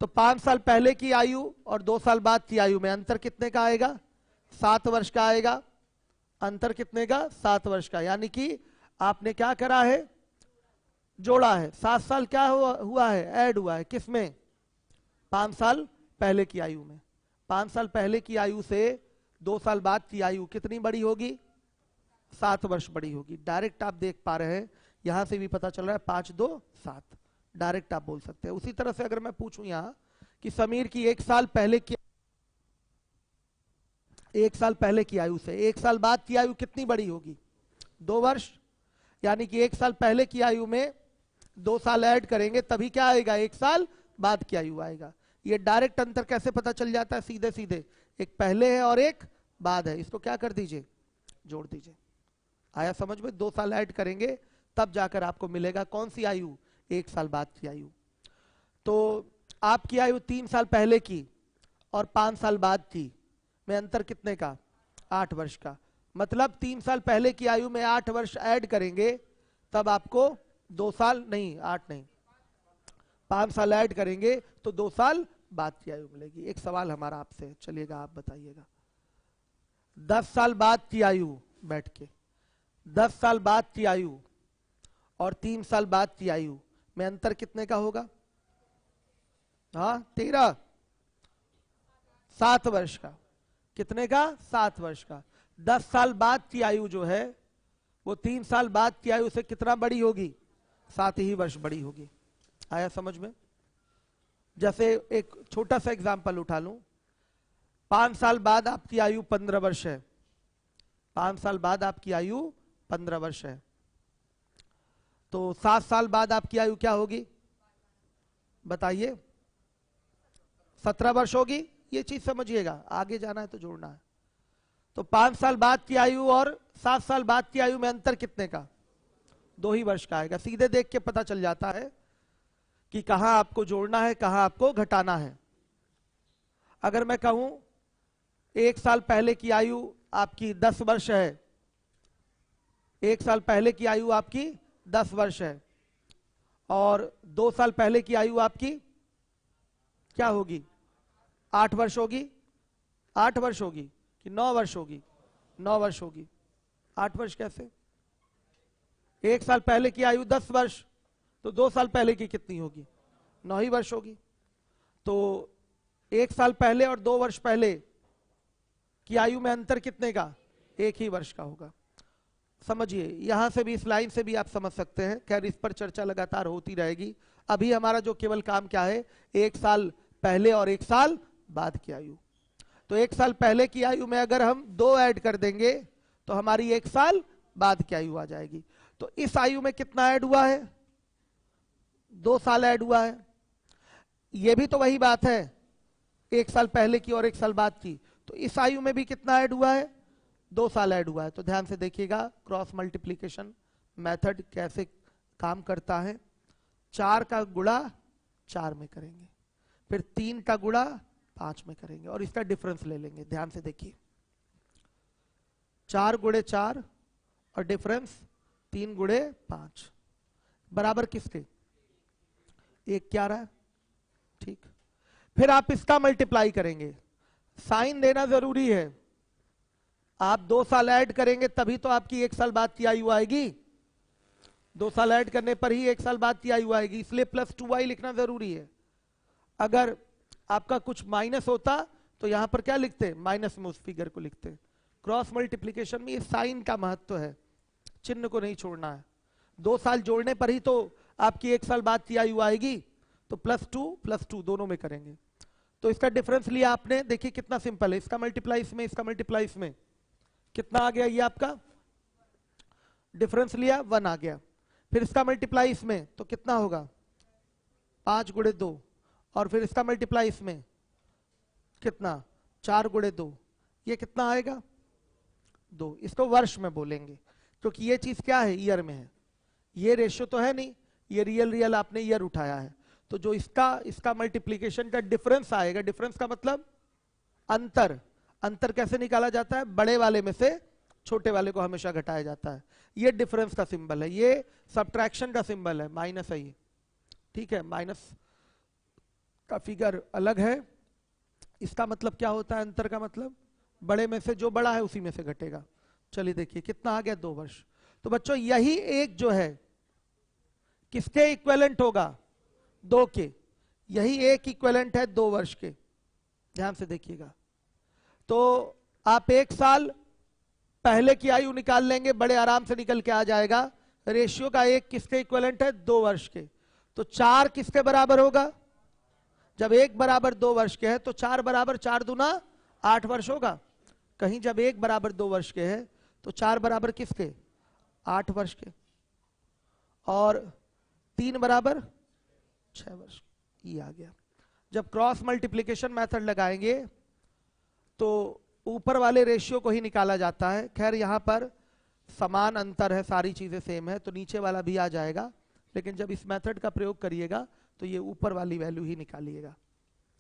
तो 5 साल पहले की आयु और 2 साल बाद की आयु में अंतर कितने का आएगा, 7 वर्ष का आएगा। अंतर कितने का, 7 वर्ष का। यानी कि आपने क्या करा है, जोड़ा है। 7 साल क्या हुआ है, ऐड हुआ है, किसमें, 5 साल पहले की आयु में। 5 साल पहले की आयु से 2 साल बाद की आयु कितनी बड़ी होगी, 7 वर्ष बड़ी होगी। डायरेक्ट आप देख पा रहे हैं, यहां से भी पता चल रहा है 5 2 7, डायरेक्ट आप बोल सकते हैं। उसी तरह से अगर मैं पूछूं यहां कि समीर की 1 साल पहले की, 1 साल पहले की आयु से 1 साल बाद की आयु कितनी बड़ी होगी, 2 वर्ष। यानी कि 1 साल पहले की आयु में 2 साल ऐड करेंगे तभी क्या आएगा, 1 साल बाद की आयु आएगा। ये डायरेक्ट अंतर कैसे पता चल जाता है, सीधे सीधे, एक पहले है और एक बाद है, इसको क्या कर दीजिए, जोड़ दीजिए। आया समझ में, 2 साल ऐड करेंगे तब जाकर आपको मिलेगा कौन सी आयु, 1 साल बाद की आयु। तो आपकी आयु 3 साल पहले की और 5 साल बाद की में अंतर कितने का, 8 वर्ष का। मतलब 3 साल पहले की आयु में 8 वर्ष ऐड करेंगे तब आपको 2 साल नहीं, 8 नहीं, 5 साल ऐड करेंगे तो 2 साल बाद की आयु मिलेगी। एक सवाल हमारा आपसे है, चलिएगा आप बताइएगा, 10 साल बाद की आयु, बैठ के, 10 साल बाद की आयु और 3 साल बाद की आयु में अंतर कितने का होगा, हाँ 13, 7 वर्ष का। कितने का, 7 वर्ष का। 10 साल बाद की आयु जो है वो 3 साल बाद की आयु से कितना बड़ी होगी, 7 ही वर्ष बड़ी होगी। आया समझ में। जैसे एक छोटा सा एग्जांपल उठा लूं, 5 साल बाद आपकी आयु 15 वर्ष है, 5 साल बाद आपकी आयु 15 वर्ष है, तो 7 साल बाद आपकी आयु क्या होगी, बताइए, 17 वर्ष होगी। ये चीज समझिएगा, आगे जाना है तो जोड़ना है। तो 5 साल बाद की आयु और 7 साल बाद की आयु में अंतर कितने का, 2 ही वर्ष का आएगा। सीधे देख के पता चल जाता है कि कहां आपको जोड़ना है, कहां आपको घटाना है। अगर मैं कहूं 1 साल पहले की आयु आपकी 10 वर्ष है, 1 साल पहले की आयु आपकी 10 वर्ष है, और 2 साल पहले की आयु आपकी क्या होगी, 8 वर्ष होगी, 8 वर्ष होगी कि 9 वर्ष होगी, 9 वर्ष होगी। 8 वर्ष कैसे, 1 साल पहले की आयु 10 वर्ष, तो 2 साल पहले की कितनी होगी, 9 ही वर्ष होगी। तो 1 साल पहले और 2 वर्ष पहले की आयु में अंतर कितने का, 1 ही वर्ष का होगा। समझिए, यहां से भी, इस लाइन से भी आप समझ सकते हैं। खैर इस पर चर्चा लगातार होती रहेगी। अभी हमारा जो केवल काम क्या है, 1 साल पहले और 1 साल बाद की आयु। तो 1 साल पहले की आयु में अगर हम 2 ऐड कर देंगे तो हमारी 1 साल बाद की आयु आ जाएगी। तो इस आयु में कितना ऐड हुआ है? 2 साल ऐड हुआ है। ये भी तो वही बात है, 1 साल पहले की और 1 साल बाद की। तो इस आयु में भी कितना ऐड हुआ है? 2 साल ऐड हुआ है। तो ध्यान से देखिएगा क्रॉस मल्टीप्लीकेशन मेथड कैसे काम करता है। 4 का गुणा 4 में करेंगे, फिर 3 का गुणा 5 में करेंगे और इसका डिफरेंस ले लेंगे। ध्यान से देखिए 4 गुणे 4 और डिफरेंस 3 गुणे 5 बराबर किसके? 1 क्या रहा है? ठीक। फिर आप इसका मल्टीप्लाई करेंगे, साइन देना जरूरी है। आप 2 साल ऐड करेंगे तभी तो आपकी 1 साल बाद की आयु आएगी। 2 साल ऐड करने पर ही 1 साल बाद की आयु आएगी, इसलिए +2y लिखना जरूरी है। अगर आपका कुछ माइनस होता तो यहां पर क्या लिखते? माइनस में उस फिगर को लिखते। क्रॉस मल्टीप्लीकेशन में ये साइन का महत्व है, चिन्ह को नहीं छोड़ना है। 2 साल जोड़ने पर ही तो आपकी 1 साल बाद की आयु आएगी। तो +2 दोनों में करेंगे। तो इसका डिफरेंस लिया आपने, देखिए कितना सिंपल है। इसका मल्टीप्लाई इसमें, इसका मल्टीप्लाई इसमें, कितना आ गया? ये आपका डिफरेंस लिया 1 आ गया। फिर इसका मल्टीप्लाई इसमें तो कितना होगा? 5 गुणे 2 और फिर इसका मल्टीप्लाई इसमें कितना? 4 गुणे 2, ये कितना आएगा? 2। इसको वर्ष में बोलेंगे क्योंकि ये चीज क्या है? ईयर में है। ये रेशियो तो है नहीं, ये रियल आपने ईयर उठाया है। तो जो इसका मल्टीप्लीकेशन का डिफरेंस आएगा, डिफरेंस का मतलब अंतर। अंतर कैसे निकाला जाता है? बड़े वाले में से छोटे वाले को हमेशा घटाया जाता है। ये डिफरेंस का सिंबल है, ये सब्ट्रैक्शन का सिंबल है, माइनस है ये। ठीक है, माइनस का फिगर अलग है। इसका मतलब क्या होता है? अंतर का मतलब बड़े में से जो बड़ा है उसी में से घटेगा। चलिए देखिए कितना आ गया? 2 वर्ष। तो बच्चों यही एक जो है किसके इक्विवेलेंट होगा? 2 के। यही एक इक्विवेलेंट है 2 वर्ष के। ध्यान से देखिएगा। तो आप 1 साल पहले की आयु निकाल लेंगे, बड़े आराम से निकल के आ जाएगा। रेशियो का 1 किसके इक्विवेलेंट है? 2 वर्ष के। तो 4 किसके बराबर होगा? जब 1 बराबर 2 वर्ष के है तो 4 बराबर 4 दूना 8 वर्ष होगा। कहीं जब 1 बराबर 2 वर्ष के है तो 4 बराबर किसके? 8 वर्ष के। और 3 बराबर 6 वर्ष। ये आ गया। जब क्रॉस मल्टीप्लिकेशन मेथड लगाएंगे तो ऊपर वाले रेशियो को ही निकाला जाता है। खैर यहां पर समान अंतर है, सारी चीजें सेम है, तो नीचे वाला भी आ जाएगा। लेकिन जब इस मेथड का प्रयोग करिएगा तो ये ऊपर वाली वैल्यू ही निकालिएगा।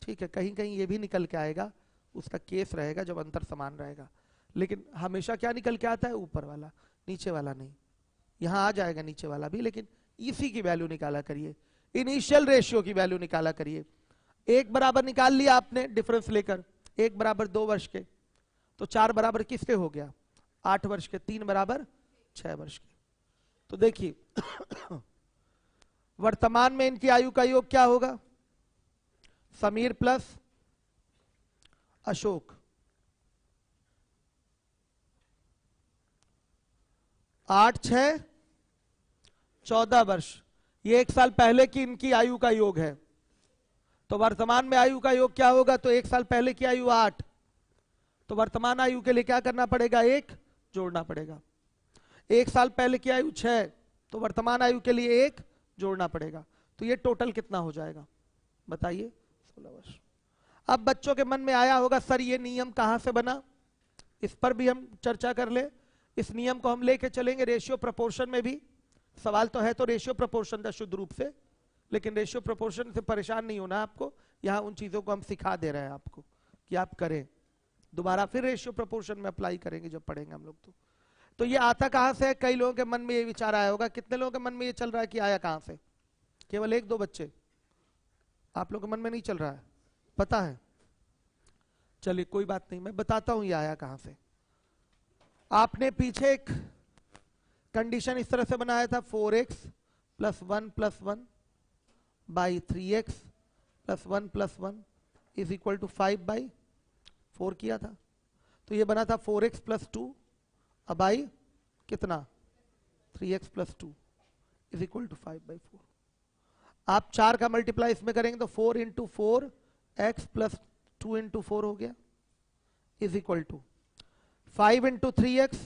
ठीक है, कहीं कहीं ये भी निकल के आएगा, उसका केस रहेगा जब अंतर समान रहेगा। लेकिन हमेशा क्या निकल के आता है? ऊपर वाला, नीचे वाला नहीं। यहां आ जाएगा नीचे वाला भी, लेकिन इसी की वैल्यू निकाला करिए, इनिशियल रेशियो की वैल्यू निकाला करिए। 1 बराबर निकाल लिया आपने डिफरेंस लेकर, 1 बराबर 2 वर्ष के, तो 4 बराबर किसके हो गया? 8 वर्ष के। 3 बराबर 6 वर्ष के। तो देखिए वर्तमान में इनकी आयु का योग क्या होगा? समीर प्लस अशोक। 8 6 14 वर्ष। ये 1 साल पहले की इनकी आयु का योग है। तो वर्तमान में आयु का योग क्या होगा? तो 1 साल पहले की आयु 8, तो वर्तमान आयु के लिए क्या करना पड़ेगा? 1 जोड़ना पड़ेगा। 1 साल पहले की आयु 6, तो वर्तमान आयु के लिए 1 जोड़ना पड़ेगा। तो ये टोटल कितना हो जाएगा बताइए? 16 वर्ष। अब बच्चों के मन में आया होगा सर ये नियम कहां से बना? इस पर भी हम चर्चा कर ले। इस नियम को हम लेके चलेंगे रेशियो प्रपोर्शन में भी। सवाल तो है तो रेशियो प्रपोर्शन का शुद्ध रूप से, लेकिन रेशियो प्रपोर्शन से परेशान नहीं होना आपको। यहां उन चीजों को हम सिखा दे रहे हैं आपको कि आप करें। दोबारा फिर रेशियो प्रपोर्शन में अप्लाई करेंगे जब पढ़ेंगे हम लोग। तो ये आता कहां से है? कई लोगों के मन में ये विचार आया होगा। कितने लोगों के मन में ये चल रहा है कि आया कहां से? केवल 1 2 बच्चे। आप लोगों के मन में नहीं चल रहा है, पता है? चलिए कोई बात नहीं, मैं बताता हूं ये आया कहां से। आपने पीछे एक कंडीशन इस तरह से बनाया था, 4x + 1 + 1 by 3x + 1 + 1 is equal to 5/4 किया था। तो ये बना था 4x + 2 बाई कितना? 3x + 2 is equal to 5/4। आप 4 का मल्टीप्लाई इसमें करेंगे तो 4 × 4 x + 2 इंटू 4 हो गया is equal to 5 into 3x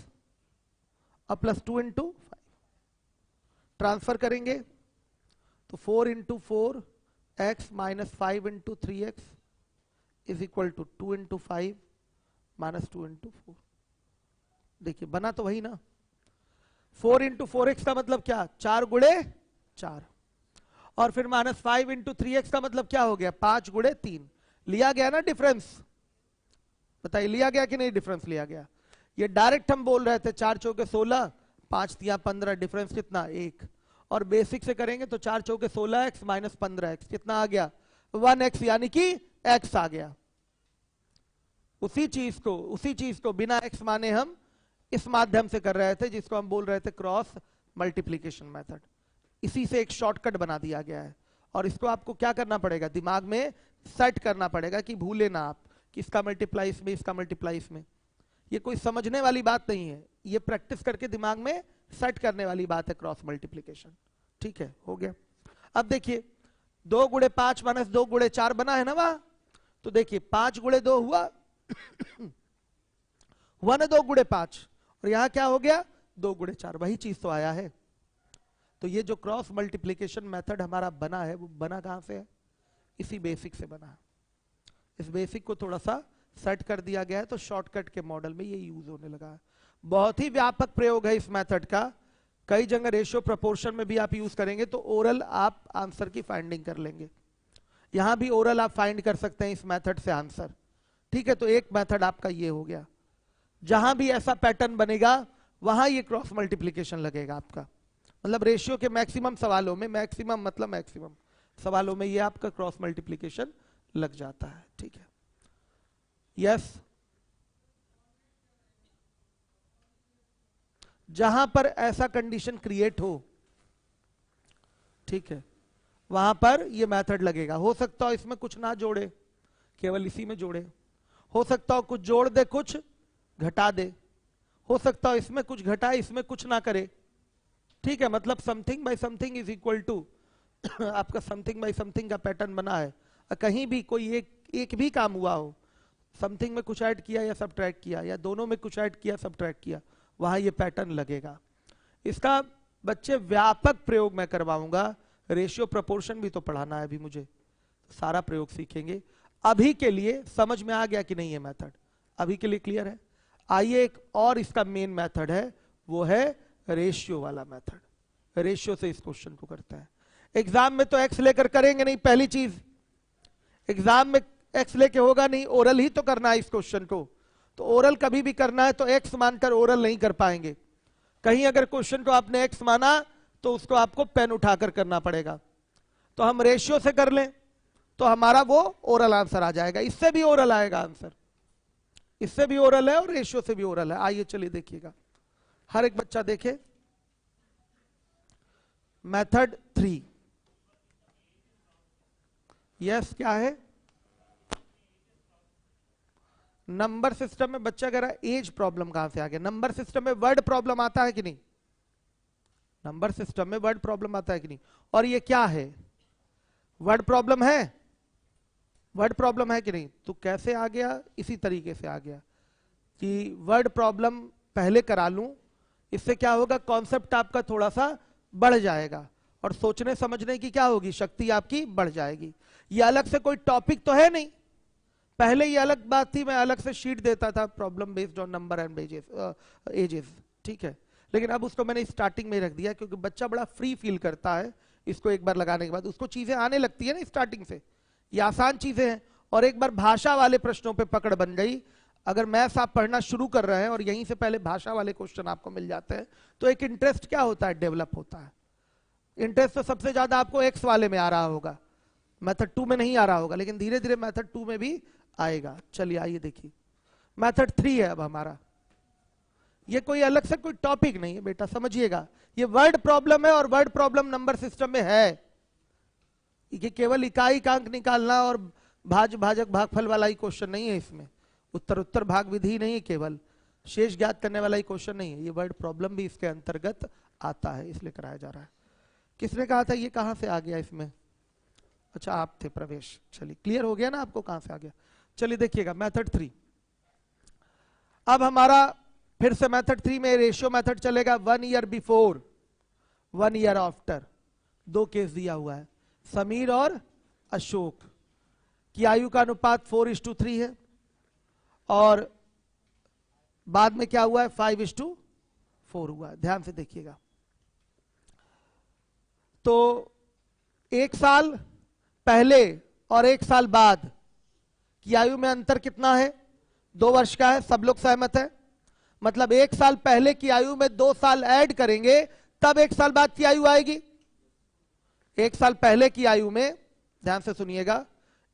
और प्लस 2 इंटू 5। ट्रांसफर करेंगे तो 4 into 4x minus 5 into 3x is equal to 2 into 5 minus 2 into 4। देखिए बना तो वही ना, 4 इंटू 4x का मतलब क्या, 4 गुणे 4, और फिर माइनस 5 इंटू 3x का मतलब क्या हो गया, 5 गुणे 3। लिया गया ना डिफरेंस, बताइए लिया गया कि नहीं डिफरेंस लिया गया। ये डायरेक्ट हम बोल रहे थे 4 चौके 16, 5 तिया 15, डिफरेंस कितना 1, और बेसिक से करेंगे तो 4 चौके 16x माइनस 15x कितना आ गया 1x, यानी कि x आ गया। उसी चीज को बिना x माने हम इस माध्यम से कर रहे थे जिसको हम बोल रहे थे क्रॉस मल्टीप्लीकेशन मेथड। इसी से एक शॉर्टकट बना दिया गया है, और इसको आपको क्या करना पड़ेगा, दिमाग में सेट करना पड़ेगा कि भूले ना आप कि इसका मल्टीप्लाई इसमें, इसका मल्टीप्लाई इसमें। ये कोई समझने वाली बात नहीं है, ये प्रैक्टिस करके दिमाग में सेट करने वाली बात है क्रॉस मल्टीप्लीकेशन। ठीक है, हो गया। अब देखिए 2 गुणे 5 माइनस 2 गुणे 4 बना है ना वहां, तो देखिए 5 गुणे 2 हुआ हुआ ना 2 गुणे 5, और यहां क्या हो गया 2 गुणे 4, वही चीज तो आया है। तो ये जो क्रॉस मल्टीप्लीकेशन मेथड हमारा बना है वो बना कहां से है, इसी बेसिक से बना है। इस बेसिक को थोड़ा सा सेट कर दिया गया है तो शॉर्टकट के मॉडल में ये यूज होने लगा है। बहुत ही व्यापक प्रयोग है इस मेथड का, कई जगह रेशियो प्रोपोर्शन में भी आप यूज करेंगे तो ओरल आप आंसर की फाइंडिंग कर लेंगे। यहां भी ओरल आप फाइंड कर सकते हैं इस मेथड से आंसर। ठीक है, तो एक मेथड आपका ये हो गया। जहां भी ऐसा पैटर्न बनेगा वहां ये क्रॉस मल्टीप्लीकेशन लगेगा आपका, मतलब रेशियो के मैक्सिमम सवालों में, मैक्सिमम मतलब मैक्सिमम सवालों में ये आपका क्रॉस मल्टीप्लीकेशन लग जाता है। ठीक है, यस। जहां पर ऐसा कंडीशन क्रिएट हो, ठीक है, वहां पर ये मेथड लगेगा। हो सकता हो इसमें कुछ ना जोड़े, केवल इसी में जोड़े, हो सकता हो कुछ जोड़ दे कुछ घटा दे, हो सकता हो इसमें कुछ घटाए इसमें कुछ ना करे। ठीक है, मतलब something by something is equal to आपका समथिंग बाय समथिंग का पैटर्न बना है। कहीं भी कोई एक भी काम हुआ हो, समथिंग में कुछ ऐड किया या सब्ट्रैक्ट किया, या दोनों में कुछ ऐड किया सब्ट्रैक्ट किया, वहां ये पैटर्न लगेगा। इसका बच्चे व्यापक प्रयोग मैं करवाऊंगा। रेशियो प्रोपोर्शन भी तो पढ़ाना है अभी मुझे, सारा प्रयोग सीखेंगे। अभी के लिए समझ में आ गया कि नहीं ये मेथड, अभी के लिए क्लियर है। आइए एक और इसका मेन मेथड है, वो है रेशियो वाला मेथड। रेशियो से इस क्वेश्चन को करते हैं। एग्जाम में तो एक्स लेकर करेंगे नहीं, पहली चीज एग्जाम में एक्स लेके होगा नहीं, ओरल ही तो करना है इस क्वेश्चन को। तो ओरल कभी भी करना है तो एक्स मानकर ओरल नहीं कर पाएंगे। कहीं अगर क्वेश्चन को आपने एक्स माना तो उसको आपको पेन उठाकर करना पड़ेगा। तो हम रेशियो से कर लें तो हमारा वो ओरल आंसर आ जाएगा। इससे भी ओरल आएगा आंसर, इससे भी ओरल है और रेशियो से भी ओरल है। आइए चलिए देखिएगा, हर एक बच्चा देखे मेथड 3। यस, क्या है, नंबर सिस्टम में बच्चा कह रहा है एज प्रॉब्लम कहां से आ गया। नंबर सिस्टम में वर्ड प्रॉब्लम आता है कि नहीं, नंबर सिस्टम में वर्ड प्रॉब्लम आता है कि नहीं, और ये क्या है, वर्ड प्रॉब्लम है, वर्ड प्रॉब्लम है कि नहीं। तो कैसे आ गया, इसी तरीके से आ गया कि वर्ड प्रॉब्लम पहले करा लूं, इससे क्या होगा, कॉन्सेप्ट आपका थोड़ा सा बढ़ जाएगा और सोचने समझने की क्या होगी, शक्ति आपकी बढ़ जाएगी। ये अलग से कोई टॉपिक तो है नहीं, पहले ये अलग बात थी, मैं अलग से शीट देता था problem based on number and ages, ठीक है। लेकिन अब उसको मैंने स्टार्टिंग में रख दिया क्योंकि बच्चा बड़ा फ्री फील करता है, इसको एक बार लगाने के बाद उसको चीजें आने लगती है ना स्टार्टिंग से, ये आसान चीजें हैं। और एक बार भाषा वाले प्रश्नों पे पकड़ बन गई, अगर मैथ्स आप पढ़ना शुरू कर रहे हैं और यहीं से पहले भाषा वाले क्वेश्चन आपको मिल जाते हैं तो एक इंटरेस्ट क्या होता है, डेवलप होता है। इंटरेस्ट तो सबसे ज्यादा आपको एक्स वाले में आ रहा होगा, मेथड 2 में नहीं आ रहा होगा, लेकिन धीरे धीरे मेथड 2 में भी आएगा। चलिए आइए देखिए, मेथड 3 है अब हमारा। ये कोई अलग से कोई टॉपिक नहीं है बेटा, समझिएगा, ये वर्ड प्रॉब्लम है और वर्ड प्रॉब्लम नंबर सिस्टम में है। ये केवल इकाई कांक निकालना और भाजक भागफल वाला ही क्वेश्चन नहीं है, इसमें उत्तर उत्तर भाग विधि नहीं है, केवल शेष ज्ञात करने वाला ही क्वेश्चन नहीं है, ये वर्ड प्रॉब्लम भी इसके अंतर्गत आता है, इसलिए कराया जा रहा है। किसने कहा था ये कहां से आ गया इसमें, अच्छा आप थे प्रवेश। चलिए क्लियर हो गया ना आपको कहां से आ गया। चलिए देखिएगा मेथड 3। अब हमारा फिर से मेथड 3 में रेशियो मेथड चलेगा। 1 ईयर बिफोर 1 ईयर आफ्टर, दो केस दिया हुआ है। समीर और अशोक की आयु का अनुपात 4:3 है और बाद में क्या हुआ है 5:4 हुआ है। ध्यान से देखिएगा। तो 1 साल पहले और 1 साल बाद की आयु में अंतर कितना है? 2 वर्ष का है। सब लोग सहमत है? मतलब 1 साल पहले की आयु में 2 साल ऐड करेंगे तब 1 साल बाद की आयु आएगी। 1 साल पहले की आयु में, ध्यान से सुनिएगा,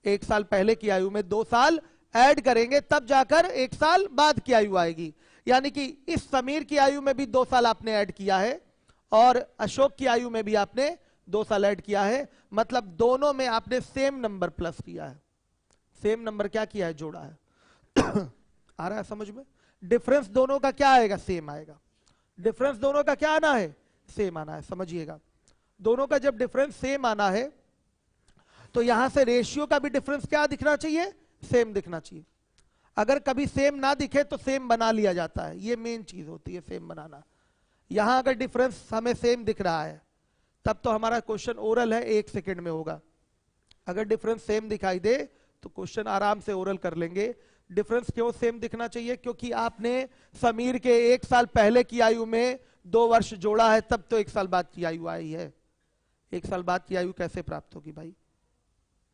1 साल पहले की आयु में 2 साल ऐड करेंगे तब जाकर 1 साल बाद की आयु आएगी। यानी कि इस समीर की आयु में भी 2 साल आपने ऐड किया है और अशोक की आयु में भी आपने 2 साल ऐड किया है। मतलब दोनों में आपने सेम नंबर प्लस किया है। सेम नंबर क्या किया है? जोड़ा है। आ रहा है समझ में? डिफरेंस दोनों का क्या आएगा? सेम आएगा। डिफरेंस दोनों का क्या आना है? सेम आना है। समझिएगा, दोनों का जब डिफरेंस सेम आना है तो यहां से रेशियो का भी डिफरेंस क्या दिखना चाहिए? सेम दिखना चाहिए। अगर कभी सेम ना दिखे तो सेम बना लिया जाता है। ये मेन चीज होती है सेम बनाना। यहां अगर डिफरेंस हमें सेम दिख रहा है तब तो हमारा क्वेश्चन ओरल है, 1 सेकेंड में होगा। अगर डिफरेंस सेम दिखाई दे तो क्वेश्चन आराम से ओरल कर लेंगे। डिफरेंस क्यों सेम दिखना चाहिए? क्योंकि आपने समीर के 1 साल पहले की आयु में 2 वर्ष जोड़ा है, तब तो 1 साल बाद की आयु आई है। 1 साल बाद की आयु कैसे प्राप्त होगी भाई?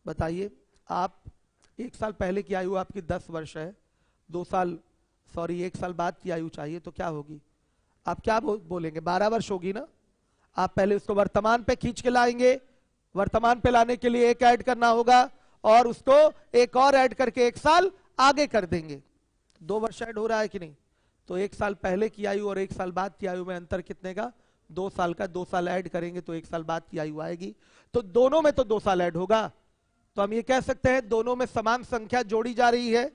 बताइए। आप 1 साल पहले की आयु आपकी 10 वर्ष है, 1 साल बाद की आयु चाहिए तो क्या होगी? आप क्या बोलेंगे? 12 वर्ष होगी ना। आप पहले उसको वर्तमान पे खींच के लाएंगे। वर्तमान पे लाने के लिए 1 ऐड करना होगा और उसको 1 और ऐड करके 1 साल आगे कर देंगे। 2 वर्ष ऐड हो रहा है कि नहीं? तो 1 साल पहले की आयु और 1 साल बाद की आयु में अंतर कितने का? 2 साल का। 2 साल ऐड करेंगे तो 1 साल बाद की आयु आएगी। तो दोनों में तो 2 साल ऐड होगा। तो हम ये कह सकते हैं दोनों में समान संख्या जोड़ी जा रही है।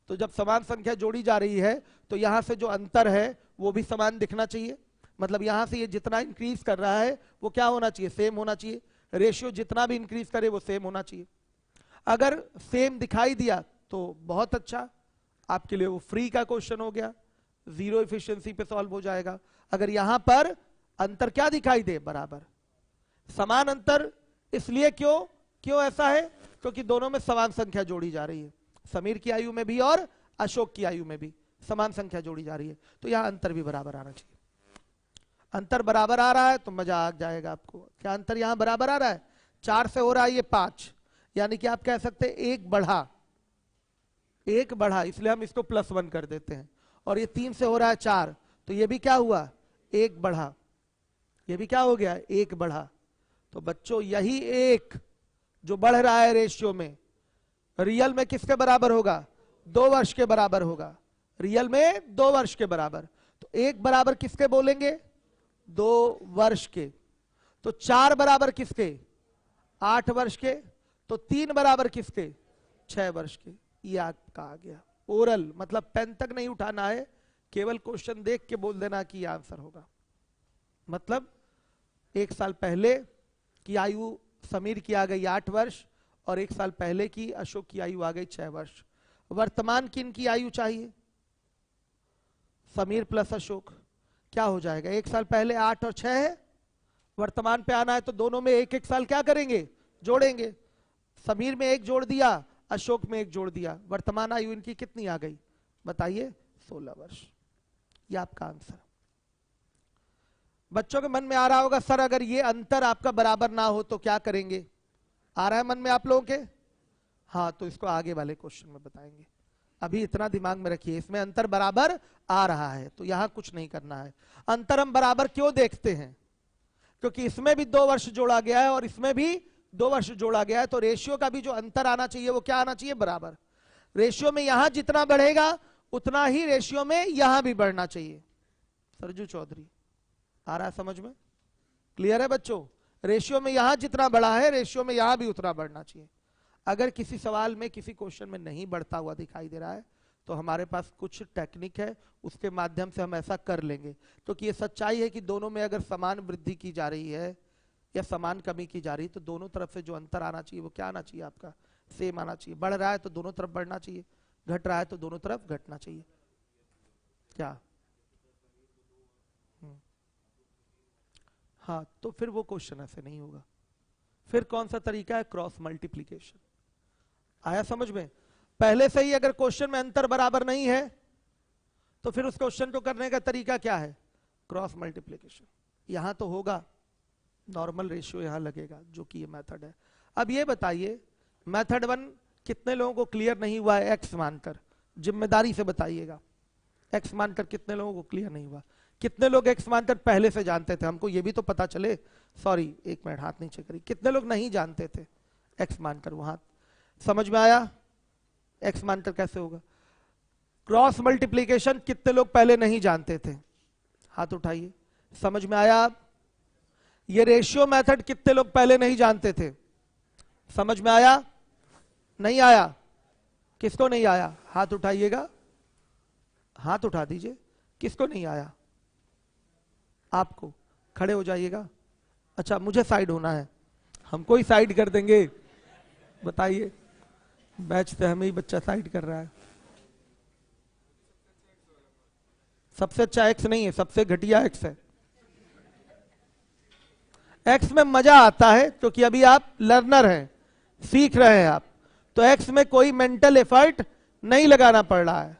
तो जब समान संख्या जोड़ी जा रही है तो यहां से जो अंतर है वो भी समान दिखना चाहिए। मतलब यहां से ये जितना इंक्रीज कर रहा है वो क्या होना चाहिए? सेम होना चाहिए। रेशियो जितना भी इंक्रीज करे वो सेम होना चाहिए। अगर सेम दिखाई दिया तो बहुत अच्छा, आपके लिए वो फ्री का क्वेश्चन हो गया, जीरो एफिशिएंसी पे सॉल्व हो जाएगा। अगर यहां पर अंतर क्या दिखाई दे? बराबर। समान अंतर इसलिए क्यों ऐसा है? क्योंकि दोनों में समान संख्या जोड़ी जा रही है। समीर की आयु में भी और अशोक की आयु में भी समान संख्या जोड़ी जा रही है। तो यहां अंतर भी बराबर आना चाहिए। अंतर बराबर आ रहा है तो मजा आ जाएगा आपको। क्या अंतर यहां बराबर आ रहा है? 4 से हो रहा है ये 5, यानी कि आप कह सकते हैं 1 बढ़ा, 1 बढ़ा, इसलिए हम इसको +1 कर देते हैं। और ये 3 से हो रहा है 4, तो ये भी क्या हुआ? 1 बढ़ा। ये भी क्या हो गया? 1 बढ़ा। तो बच्चों यही 1 जो बढ़ रहा है रेशियो में, रियल में किसके बराबर होगा? 2 वर्ष के बराबर होगा। रियल में 2 वर्ष के बराबर। तो 1 बराबर किसके बोलेंगे? 2 वर्ष के। तो 4 बराबर किसके? 8 वर्ष के। तो 3 बराबर किसके? 6 वर्ष के। ये आपका आ गया ओरल। मतलब पेन तक नहीं उठाना है, केवल क्वेश्चन देख के बोल देना कि आंसर होगा। मतलब 1 साल पहले की आयु समीर की आ गई 8 वर्ष और 1 साल पहले की अशोक की आयु आ गई 6 वर्ष। वर्तमान किन की आयु चाहिए? समीर प्लस अशोक। क्या हो जाएगा? 1 साल पहले 8 और 6 है, वर्तमान पे आना है तो दोनों में 1-1 साल क्या करेंगे? जोड़ेंगे। समीर में 1 जोड़ दिया, अशोक में 1 जोड़ दिया। वर्तमान आयु इनकी कितनी आ गई? बताइए। 16 वर्ष। ये आपका आंसर। बच्चों के मन में आ रहा होगा सर अगर ये अंतर आपका बराबर ना हो तो क्या करेंगे? आ रहा है मन में आप लोगों के? हाँ, तो इसको आगे वाले क्वेश्चन में बताएंगे। अभी इतना दिमाग में रखिए, इसमें अंतर बराबर आ रहा है तो यहां कुछ नहीं करना है। अंतर हम बराबर क्यों देखते हैं? क्योंकि इसमें भी 2 वर्ष जोड़ा गया है और इसमें भी 2 वर्ष जोड़ा गया है। तो रेशियो का भी जो अंतर आना चाहिए वो क्या आना चाहिए? बराबर। रेशियो में यहां जितना बढ़ेगा उतना ही रेशियो में यहां भी बढ़ना चाहिए। सरजू चौधरी, आ रहा है समझ में? क्लियर है बच्चों? रेशियो में यहां जितना बढ़ा है रेशियो में यहां भी उतना बढ़ना चाहिए। अगर किसी सवाल में किसी क्वेश्चन में नहीं बढ़ता हुआ दिखाई दे रहा है तो हमारे पास कुछ टेक्निक है, उसके माध्यम से हम ऐसा कर लेंगे। क्योंकि ये सच्चाई है कि दोनों में अगर समान वृद्धि की जा रही है या समान कमी की जा रही है तो दोनों तरफ से जो अंतर आना चाहिए वो क्या आना चाहिए? आपका सेम आना चाहिए। बढ़ रहा है तो दोनों तरफ बढ़ना चाहिए, घट रहा है तो दोनों तरफ घटना चाहिए। क्या? हाँ, तो फिर वो क्वेश्चन ऐसे नहीं होगा। फिर कौन सा तरीका है? Cross multiplication. आया समझ में? पहले से ही अगर क्वेश्चन में अंतर बराबर नहीं है तो फिर उस क्वेश्चन को करने का तरीका क्या है? Cross multiplication. यहां तो होगा नॉर्मल रेशियो, यहां लगेगा, जो कि ये मेथड है। अब ये बताइए, मेथड 1 कितने लोगों को क्लियर नहीं हुआ है? एक्स मानकर, जिम्मेदारी से बताइएगा, एक्स मानकर कितने लोगों को क्लियर नहीं हुआ? कितने लोग एक्स मानकर पहले से जानते थे? हमको ये भी तो पता चले। सॉरी, एक मिनट, हाथ नीचे करिए। कितने लोग नहीं जानते थे एक्स मानकर? वो हाथ समझ में आया? एक्स मानकर कैसे होगा? क्रॉस मल्टीप्लीकेशन कितने लोग पहले नहीं जानते थे? हाथ उठाइए। समझ में आया? आप ये रेशियो मेथड कितने लोग पहले नहीं जानते थे? समझ में आया? नहीं आया? किसको नहीं आया? हाथ उठाइएगा, हाथ उठा दीजिए। किसको नहीं आया? आपको। खड़े हो जाइएगा। अच्छा, मुझे साइड होना है, हमको ही साइड कर देंगे? बताइए, बैच से हमें ही बच्चा साइड कर रहा है। सबसे अच्छा एक्स नहीं है, सबसे घटिया एक्स है। एक्स में मजा आता है क्योंकि अभी आप लर्नर हैं, सीख रहे हैं आप, तो एक्स में कोई मेंटल एफर्ट नहीं लगाना पड़ रहा है।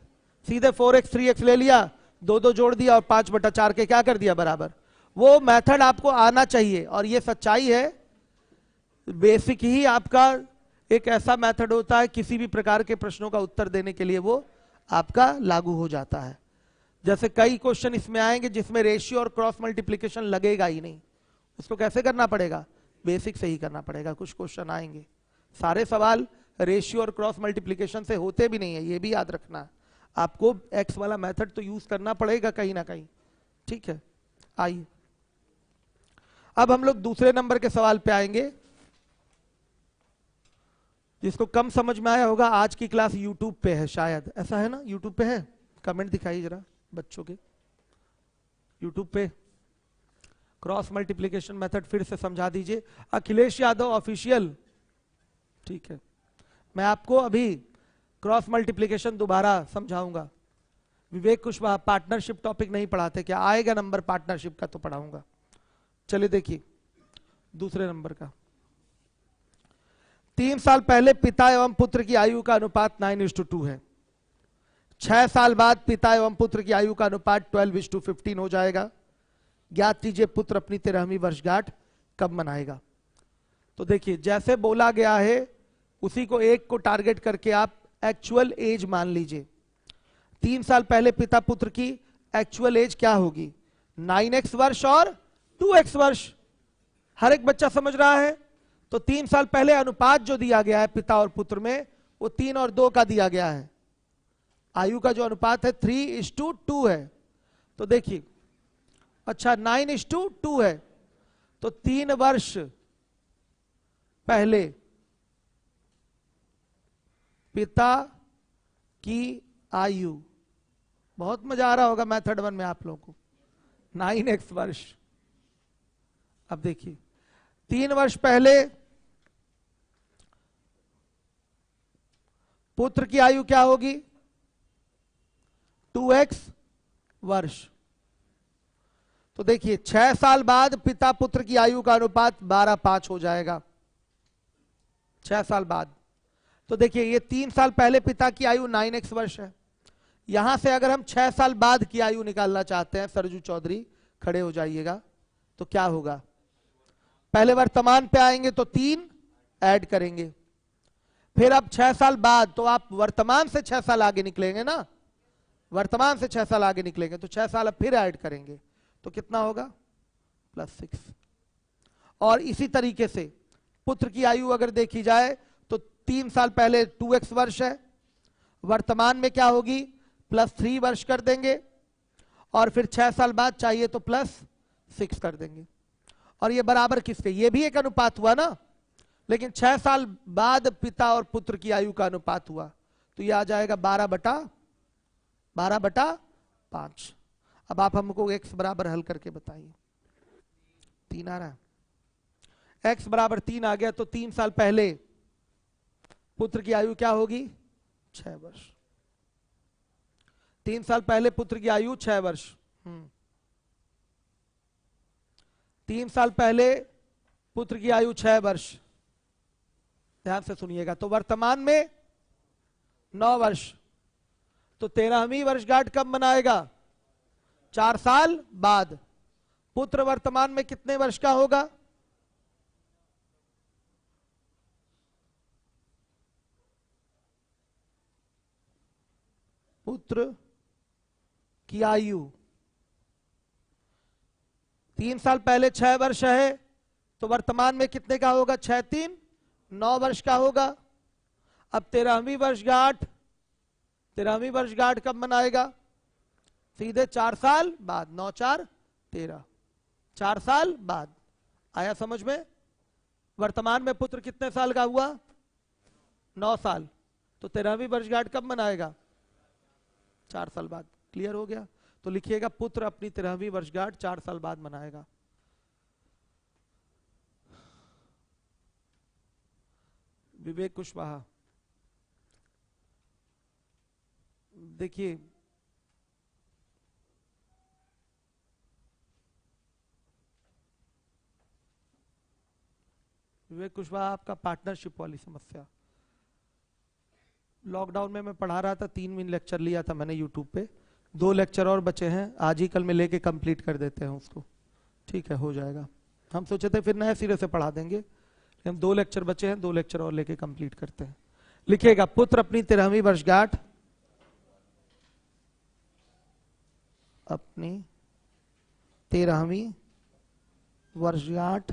सीधे 4x 3x ले लिया, 2 जोड़ दिया और 5/4 के क्या कर दिया बराबर। वो मेथड आपको आना चाहिए, और ये सच्चाई है। बेसिक ही आपका एक ऐसा मेथड होता है, किसी भी प्रकार के प्रश्नों का उत्तर देने के लिए वो आपका लागू हो जाता है। जैसे कई क्वेश्चन इसमें आएंगे जिसमें रेशियो और क्रॉस मल्टीप्लीकेशन लगेगा ही नहीं, उसको कैसे करना पड़ेगा? बेसिक से ही करना पड़ेगा। कुछ क्वेश्चन आएंगे, सारे सवाल रेशियो और क्रॉस मल्टीप्लीकेशन से होते भी नहीं है, ये भी याद रखना है। आपको एक्स वाला मेथड तो यूज करना पड़ेगा कहीं ना कहीं, ठीक है? आइए, अब हम लोग दूसरे नंबर के सवाल पे आएंगे। जिसको कम समझ में आया होगा, आज की क्लास यूट्यूब पे है शायद, ऐसा है ना? यूट्यूब पे है? कमेंट दिखाइए जरा बच्चों के। यूट्यूब पे क्रॉस मल्टीप्लीकेशन मेथड फिर से समझा दीजिए। अखिलेश यादव ऑफिशियल, ठीक है। मैं आपको अभी क्रॉस मल्टीप्लीकेशन दोबारा समझाऊंगा। विवेक कुशवाहा, पार्टनरशिप टॉपिक नहीं पढ़ाते क्या? आएगा नंबर पार्टनरशिप का तो पढ़ाऊंगा। चलिए देखिए दूसरे नंबर का। 3 साल पहले पिता एवं पुत्र की आयु का अनुपात 9:2 है। 6 साल बाद पिता एवं पुत्र की आयु का अनुपात 12:15 हो जाएगा। ज्ञात कीजिए पुत्र अपनी 13वीं वर्षगांठ कब मनाएगा। तो देखिए, जैसे बोला गया है उसी को एक को टारगेट करके आप एक्चुअल एज मान लीजिए। 3 साल पहले पिता पुत्र की एक्चुअल एज क्या होगी? 9x वर्ष और 2x वर्ष। हर एक बच्चा समझ रहा है? तो 3 साल पहले अनुपात जो दिया गया है पिता और पुत्र में, वो 3 और 2 का दिया गया है। आयु का जो अनुपात है 3:2 है। तो देखिए, अच्छा 9:2 है, तो 3 वर्ष पहले पिता की आयु, बहुत मजा आ रहा होगा मेथड 1 में आप लोगों को, 9x वर्ष। अब देखिए 3 वर्ष पहले पुत्र की आयु क्या होगी? 2x वर्ष। तो देखिए 6 साल बाद पिता पुत्र की आयु का अनुपात 12:5 हो जाएगा। 6 साल बाद। तो देखिए ये 3 साल पहले पिता की आयु 9x वर्ष है। यहां से अगर हम 6 साल बाद की आयु निकालना चाहते हैं, सरजू चौधरी खड़े हो जाइएगा, तो क्या होगा? पहले वर्तमान पे आएंगे तो 3 ऐड करेंगे, फिर अब 6 साल बाद, तो आप वर्तमान से 6 साल आगे निकलेंगे ना, वर्तमान से 6 साल आगे निकलेंगे, तो 6 साल अब फिर ऐड करेंगे, तो कितना होगा? +6। और इसी तरीके से पुत्र की आयु अगर देखी जाए तो 3 साल पहले 2x वर्ष है, वर्तमान में क्या होगी? +3 वर्ष कर देंगे, और फिर 6 साल बाद चाहिए तो +6 कर देंगे। और ये बराबर किसके? ये भी एक अनुपात हुआ ना, लेकिन 6 साल बाद पिता और पुत्र की आयु का अनुपात हुआ, तो ये आ जाएगा 12/5। अब आप हमको x बराबर हल करके बताइए। 3 आ रहा है? x बराबर 3 आ गया, तो 3 साल पहले पुत्र की आयु क्या होगी? 6 वर्ष। 3 साल पहले पुत्र की आयु 6 वर्ष। 3 साल पहले पुत्र की आयु 6 वर्ष। ध्यान से सुनिएगा। तो वर्तमान में 9 वर्ष। तो 13वीं वर्षगांठ कब मनाएगा? 4 साल बाद। पुत्र वर्तमान में कितने वर्ष का होगा? पुत्र की आयु 3 साल पहले 6 वर्ष है, तो वर्तमान में कितने का होगा? 6 3 9 वर्ष का होगा। अब 13वीं वर्षगांठ कब मनाएगा? सीधे 4 साल बाद। 9 4 13, 4 साल बाद। आया समझ में? वर्तमान में पुत्र कितने साल का हुआ? 9 साल। तो 13वीं वर्षगांठ कब मनाएगा? 4 साल बाद। क्लियर हो गया? तो लिखिएगा पुत्र अपनी 13वीं वर्षगांठ 4 साल बाद मनाएगा। विवेक कुशवाहा, देखिए विवेक कुशवाहा, आपका पार्टनरशिप वाली समस्या। लॉकडाउन में मैं पढ़ा रहा था, 3 दिन लेक्चर लिया था मैंने यूट्यूब पे। 2 लेक्चर और बचे हैं, आज ही कल में लेके कंप्लीट कर देते हैं उसको। ठीक है, हो जाएगा। हम सोचे थे फिर नए सिरे से पढ़ा देंगे, हम 2 लेक्चर बचे हैं, 2 लेक्चर और लेके कंप्लीट करते हैं। लिखिएगा पुत्र अपनी 13वीं वर्षगांठ, अपनी 13वीं वर्षगांठ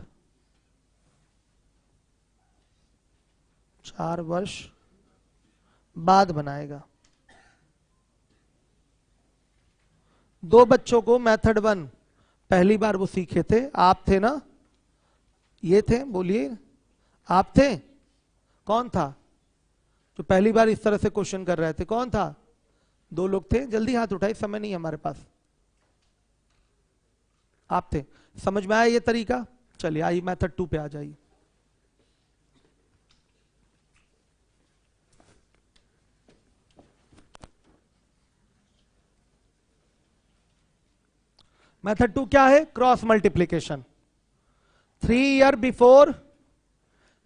4 वर्ष बाद बनाएगा। 2 बच्चों को मेथड 1 पहली बार वो सीखे थे, आप थे ना? ये थे, बोलिए आप थे? कौन था जो पहली बार इस तरह से क्वेश्चन कर रहे थे? कौन था? 2 लोग थे। जल्दी हाथ उठाए, समय नहीं है हमारे पास। आप थे। समझ में आया ये तरीका? चलिए आइए मेथड 2 पे आ जाइए। मेथड 2 क्या है? Cross multiplication. 3 year before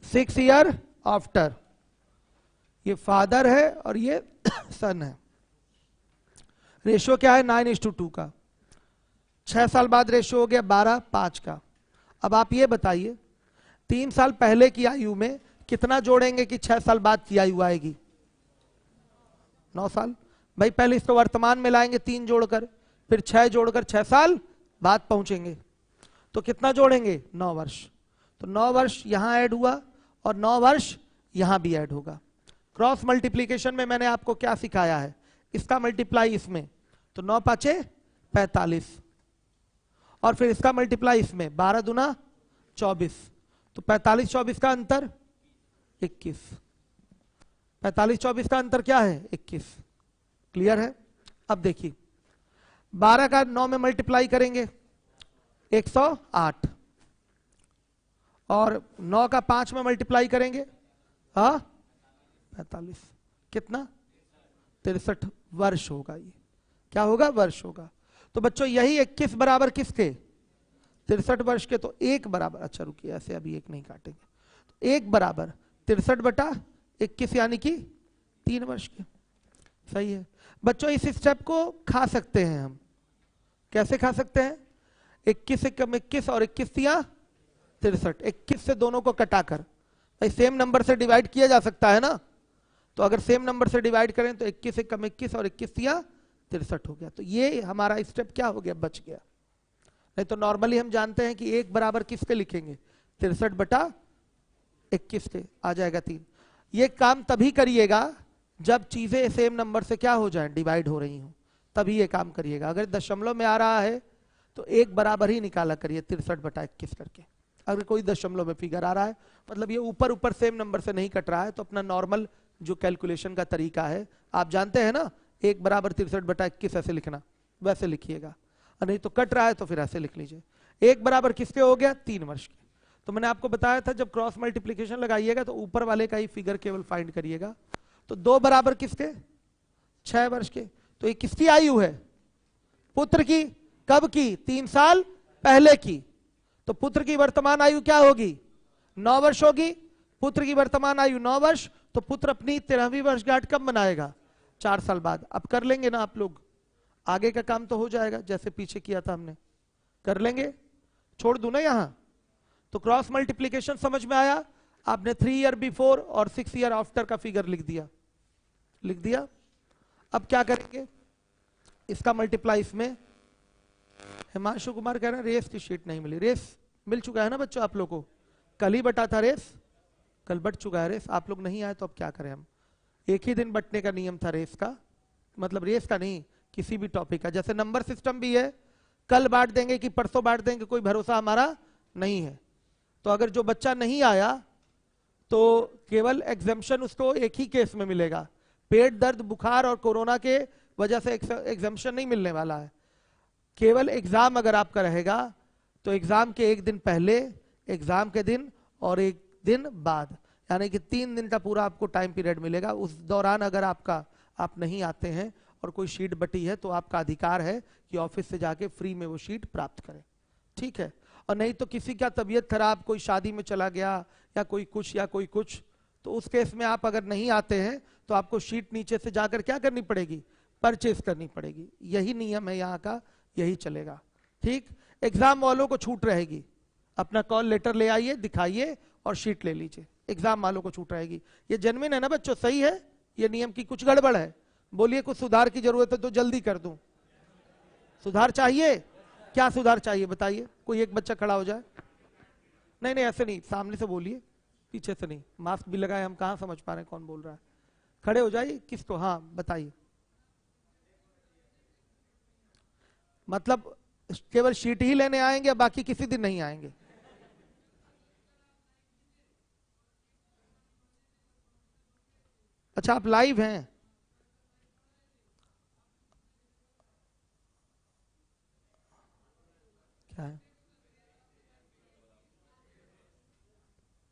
6 year after. ये फादर है और ये सन है। रेशियो क्या है? 9:2 का। 6 साल बाद रेशियो हो गया 12:5 का। अब आप ये बताइए 3 साल पहले की आयु में कितना जोड़ेंगे कि 6 साल बाद की आयु आएगी? 9 साल। भाई पहले इसको वर्तमान में लाएंगे 3 जोड़कर, फिर 6 जोड़कर 6 साल बाद पहुंचेंगे। तो कितना जोड़ेंगे? 9 वर्ष। तो 9 वर्ष यहां ऐड हुआ और 9 वर्ष यहां भी ऐड होगा। क्रॉस मल्टीप्लीकेशन में मैंने आपको क्या सिखाया है? इसका मल्टीप्लाई इसमें, तो 9 5 45, और फिर इसका मल्टीप्लाई इसमें 12 दूना 24। तो 45 24 का अंतर 21। 45 24 का अंतर क्या है? 21। क्लियर है? अब देखिए 12 का 9 में मल्टीप्लाई करेंगे 108, और 9 का 5 में मल्टीप्लाई करेंगे 45। कितना? 63 वर्ष होगा। ये क्या होगा? वर्ष होगा। तो बच्चों यही 21 बराबर किसके? 63 वर्ष के। तो 1 बराबर, अच्छा रुकिए ऐसे अभी 1 नहीं काटेंगे, तो 1 बराबर 63/21 यानी कि 3 वर्ष के। सही है बच्चों। इस स्टेप को खा सकते हैं हम। कैसे खा सकते हैं? 21 से कम 21 और 21 या 63। 21 से दोनों को कटाकर, भाई सेम नंबर से डिवाइड किया जा सकता है ना, तो अगर सेम नंबर से डिवाइड करें तो 21 से कम 21 और 21 या 63 हो गया। तो ये हमारा स्टेप क्या हो गया? बच गया। नहीं तो नॉर्मली हम जानते हैं कि 1 बराबर किसके लिखेंगे? 63/21 के। आ जाएगा 3। ये काम तभी करिएगा जब चीजें सेम नंबर से क्या हो जाएं? डिवाइड हो रही हो, तभी ये काम करिएगा। अगर दशमलव में आ रहा है तो 1 बराबर ही निकाला करिए 63/21 करके। अगर कोई दशमलव में फिगर आ रहा है, मतलब ये ऊपर ऊपर सेम नंबर से नहीं कट रहा है, तो अपना नॉर्मल जो कैलकुलेशन का तरीका है आप जानते हैं ना, 1 बराबर 63/21 ऐसे लिखना, वैसे लिखिएगा। नहीं तो कट रहा है तो फिर ऐसे लिख लीजिए। 1 बराबर किसके हो गया? 3 वर्ष के। तो मैंने आपको बताया था जब क्रॉस मल्टीप्लीकेशन लगाइएगा तो ऊपर वाले का ही फिगर केवल फाइंड करिएगा। तो 2 बराबर किसके? 6 वर्ष के। तो ये किसकी आयु है? पुत्र की। कब की? 3 साल पहले की। तो पुत्र की वर्तमान आयु क्या होगी? 9 वर्ष होगी। पुत्र की वर्तमान आयु 9 वर्ष, तो पुत्र अपनी 13वीं वर्षगांठ कब मनाएगा? 4 साल बाद। अब कर लेंगे ना आप लोग, आगे का काम तो हो जाएगा जैसे पीछे किया था हमने, कर लेंगे। छोड़ दूं ना यहां? तो क्रॉस मल्टीप्लीकेशन समझ में आया? आपने 3 ईयर बिफोर और 6 ईयर आफ्टर का फिगर लिख दिया। अब क्या करेंगे? इसका मल्टीप्लाई इसमें। हिमांशु कुमार कह रहे हैं रेस की शीट नहीं मिली। रेस मिल चुका है ना बच्चों आप लोगों को? कल ही बटा था रेस, कल बट चुका है रेस। आप लोग नहीं आए तो अब क्या करें हम? एक ही दिन बटने का नियम था रेस का, मतलब रेस का नहीं, किसी भी टॉपिक का। जैसे नंबर सिस्टम भी है, कल बांट देंगे कि परसों बांट देंगे, कोई भरोसा हमारा नहीं है। तो अगर जो बच्चा नहीं आया तो केवल एग्जाम्पशन उसको एक ही केस में मिलेगा। पेट दर्द, बुखार और कोरोना के वजह से एग्जाम्पशन नहीं मिलने वाला है। केवल एग्जाम अगर आपका रहेगा तो एग्जाम के एक दिन पहले, एग्जाम के दिन और एक दिन बाद, यानी कि 3 दिन का पूरा आपको टाइम पीरियड मिलेगा। उस दौरान अगर आप नहीं आते हैं और कोई शीट बटी है तो आपका अधिकार है कि ऑफिस से जाके फ्री में वो शीट प्राप्त करें, ठीक है। और नहीं तो किसी का तबीयत खराब, कोई शादी में चला गया या कोई कुछ, तो उस केस में आप अगर नहीं आते हैं तो आपको शीट नीचे से जाकर क्या करनी पड़ेगी? परचेस करनी पड़ेगी। यही नियम है यहाँ का, यही चलेगा, ठीक। एग्जाम वालों को छूट रहेगी, अपना कॉल लेटर ले आइए, दिखाइए और शीट ले लीजिए। एग्जाम वालों को छूट रहेगी। ये जेन्युइन है ना बच्चों? सही है? ये नियम की कुछ गड़बड़ है? बोलिए कुछ सुधार की जरूरत है तो जल्दी कर दूं। सुधार चाहिए? क्या सुधार चाहिए बताइए? कोई एक बच्चा खड़ा हो जाए। नहीं ऐसे नहीं, सामने से बोलिए, पीछे से नहीं। मास्क भी लगाए, हम कहां समझ पा रहे हैं कौन बोल रहा है। खड़े हो जाइए। किसको? हाँ बताइए। मतलब केवल शीट ही लेने आएंगे, बाकी किसी दिन नहीं आएंगे? अच्छा आप लाइव हैं? क्या है?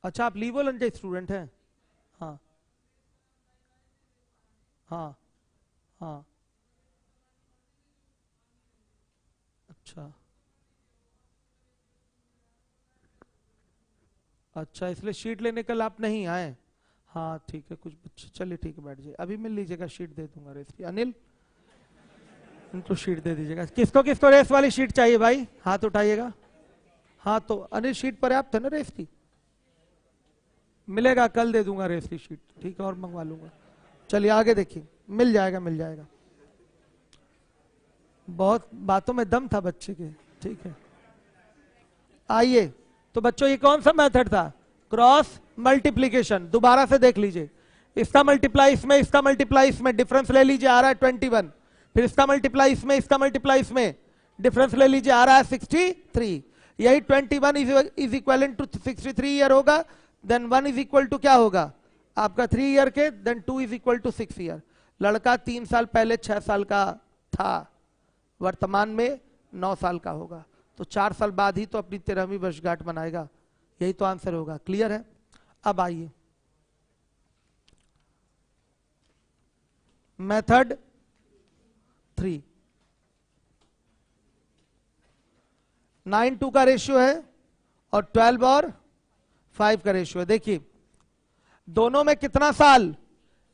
अच्छा आप लीव वॉलंटियर स्टूडेंट हैं? हाँ हाँ हाँ। अच्छा अच्छा, इसलिए शीट लेने कल आप नहीं आए? हाँ ठीक है, कुछ बच्चे, चलिए ठीक है बैठ जाइए, अभी मिल लीजिएगा, शीट दे दूंगा रेस की। अनिल इनको शीट दे दीजिएगा। किसको किसको रेस वाली शीट चाहिए भाई? हाथ उठाइएगा। हाँ तो अनिल शीट पर्याप्त है ना रेस की? मिलेगा, कल दे दूंगा रेस की शीट, ठीक है, और मंगवा लूंगा। चलिए आगे देखिए, मिल जाएगा। बहुत बातों में दम था बच्चे के, ठीक है। आइए, तो बच्चों ये कौन सा मेथड था? Cross multiplication. दोबारा से देख लीजिए, इसका मल्टीप्लाई इसमें, इसका मल्टीप्लाई इसमें, डिफरेंस ले लीजिए, आ रहा है 21। फिर इसका मल्टीप्लाई इसमें, इसका मल्टीप्लाई इसमें, डिफरेंस ले लीजिए, आ रहा है 63। यही 21 इज इक्वल टू 63 ईयर होगा। देन 1 इज इक्वल टू क्या होगा आपका 3 ईयर के, then 2 is equal to 6 year. लड़का 3 साल पहले 6 साल का था, वर्तमान में 9 साल का होगा, तो 4 साल बाद ही तो अपनी 13वीं वर्षगांठ मनाएगा। यही तो आंसर होगा। क्लियर है? अब आइए मेथड 3। 9:2 का रेशियो है और 12 और 5 का रेशियो है। देखिए दोनों में कितना साल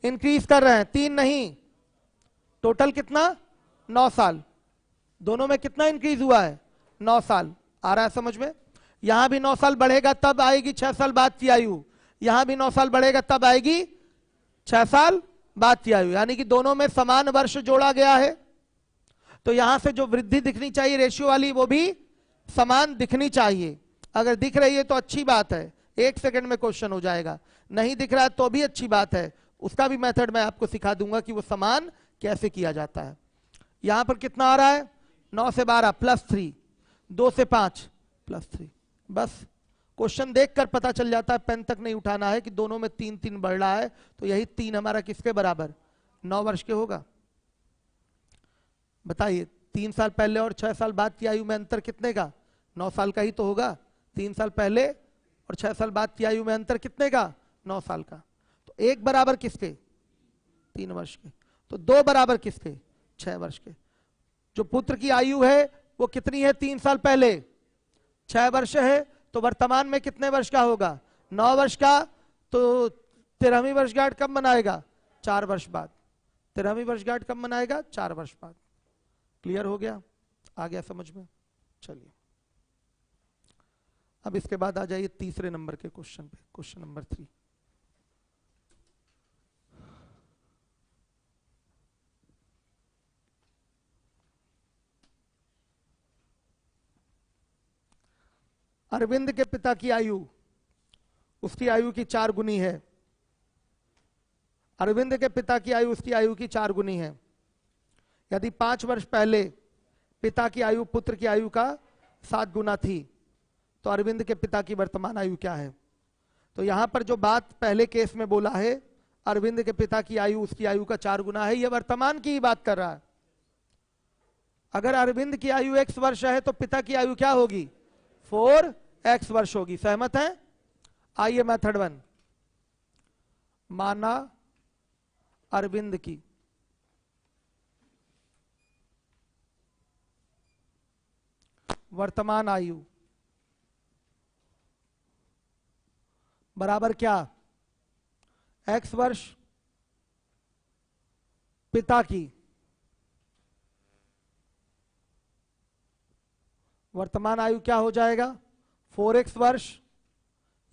इंक्रीज कर रहे हैं? 3 नहीं, टोटल कितना? 9 साल। दोनों में कितना इंक्रीज हुआ है? 9 साल। आ रहा है समझ में? यहां भी 9 साल बढ़ेगा तब आएगी 6 साल बाद की आयु, यहां भी 9 साल बढ़ेगा तब आएगी 6 साल बाद की आयु, यानी कि दोनों में समान वर्ष जोड़ा गया है। तो यहां से जो वृद्धि दिखनी चाहिए रेशियो वाली, वो भी समान दिखनी चाहिए। अगर दिख रही है तो अच्छी बात है, 1 सेकंड में क्वेश्चन हो जाएगा। नहीं दिख रहा है तो भी अच्छी बात है, उसका भी मेथड मैं आपको सिखा दूंगा कि वो समान कैसे किया जाता है। यहां पर कितना आ रहा है? 9 से 12 प्लस 3, 2 से 5 प्लस 3। बस क्वेश्चन देखकर पता चल जाता है, पेन तक नहीं उठाना है कि दोनों में 3-3 बढ़ रहा है। तो यही 3 हमारा किसके बराबर? 9 वर्ष के होगा। बताइए 3 साल पहले और 6 साल बाद की आयु में अंतर कितने का? 9 साल का ही तो होगा। 3 साल पहले और 6 साल बाद की आयु में अंतर कितने का? 9 साल का। तो 1 बराबर किसके? 3 वर्ष के। तो 2 बराबर किसके? 6 वर्ष के। जो पुत्र की आयु है वो कितनी है? 3 साल पहले 6 वर्ष है, तो वर्तमान में कितने वर्ष का होगा? 9 वर्ष का। तो 13वीं वर्षगांठ कब मनाएगा? 4 वर्ष बाद। 13वीं वर्षगांठ कब मनाएगा? 4 वर्ष बाद। क्लियर हो गया? आ गया समझ में? चलिए अब इसके बाद आ जाइए तीसरे नंबर के क्वेश्चन पे, क्वेश्चन नंबर 3। अरविंद के पिता की आयु उसकी आयु की 4 गुनी है। अरविंद के पिता की आयु उसकी आयु की 4 गुनी है। यदि 5 वर्ष पहले पिता की आयु पुत्र की आयु का 7 गुना थी, तो अरविंद के पिता की वर्तमान आयु क्या है? तो यहां पर जो बात पहले केस में बोला है, अरविंद के पिता की आयु उसकी आयु का 4 गुना है, यह वर्तमान की ही बात कर रहा है। अगर अरविंद की आयु x वर्ष है तो पिता की आयु क्या होगी? 4x वर्ष होगी। सहमत हैं? आइए मेथड 1। माना अरविंद की वर्तमान आयु बराबर क्या? x वर्ष पिता की वर्तमान आयु क्या हो जाएगा? 4x वर्ष,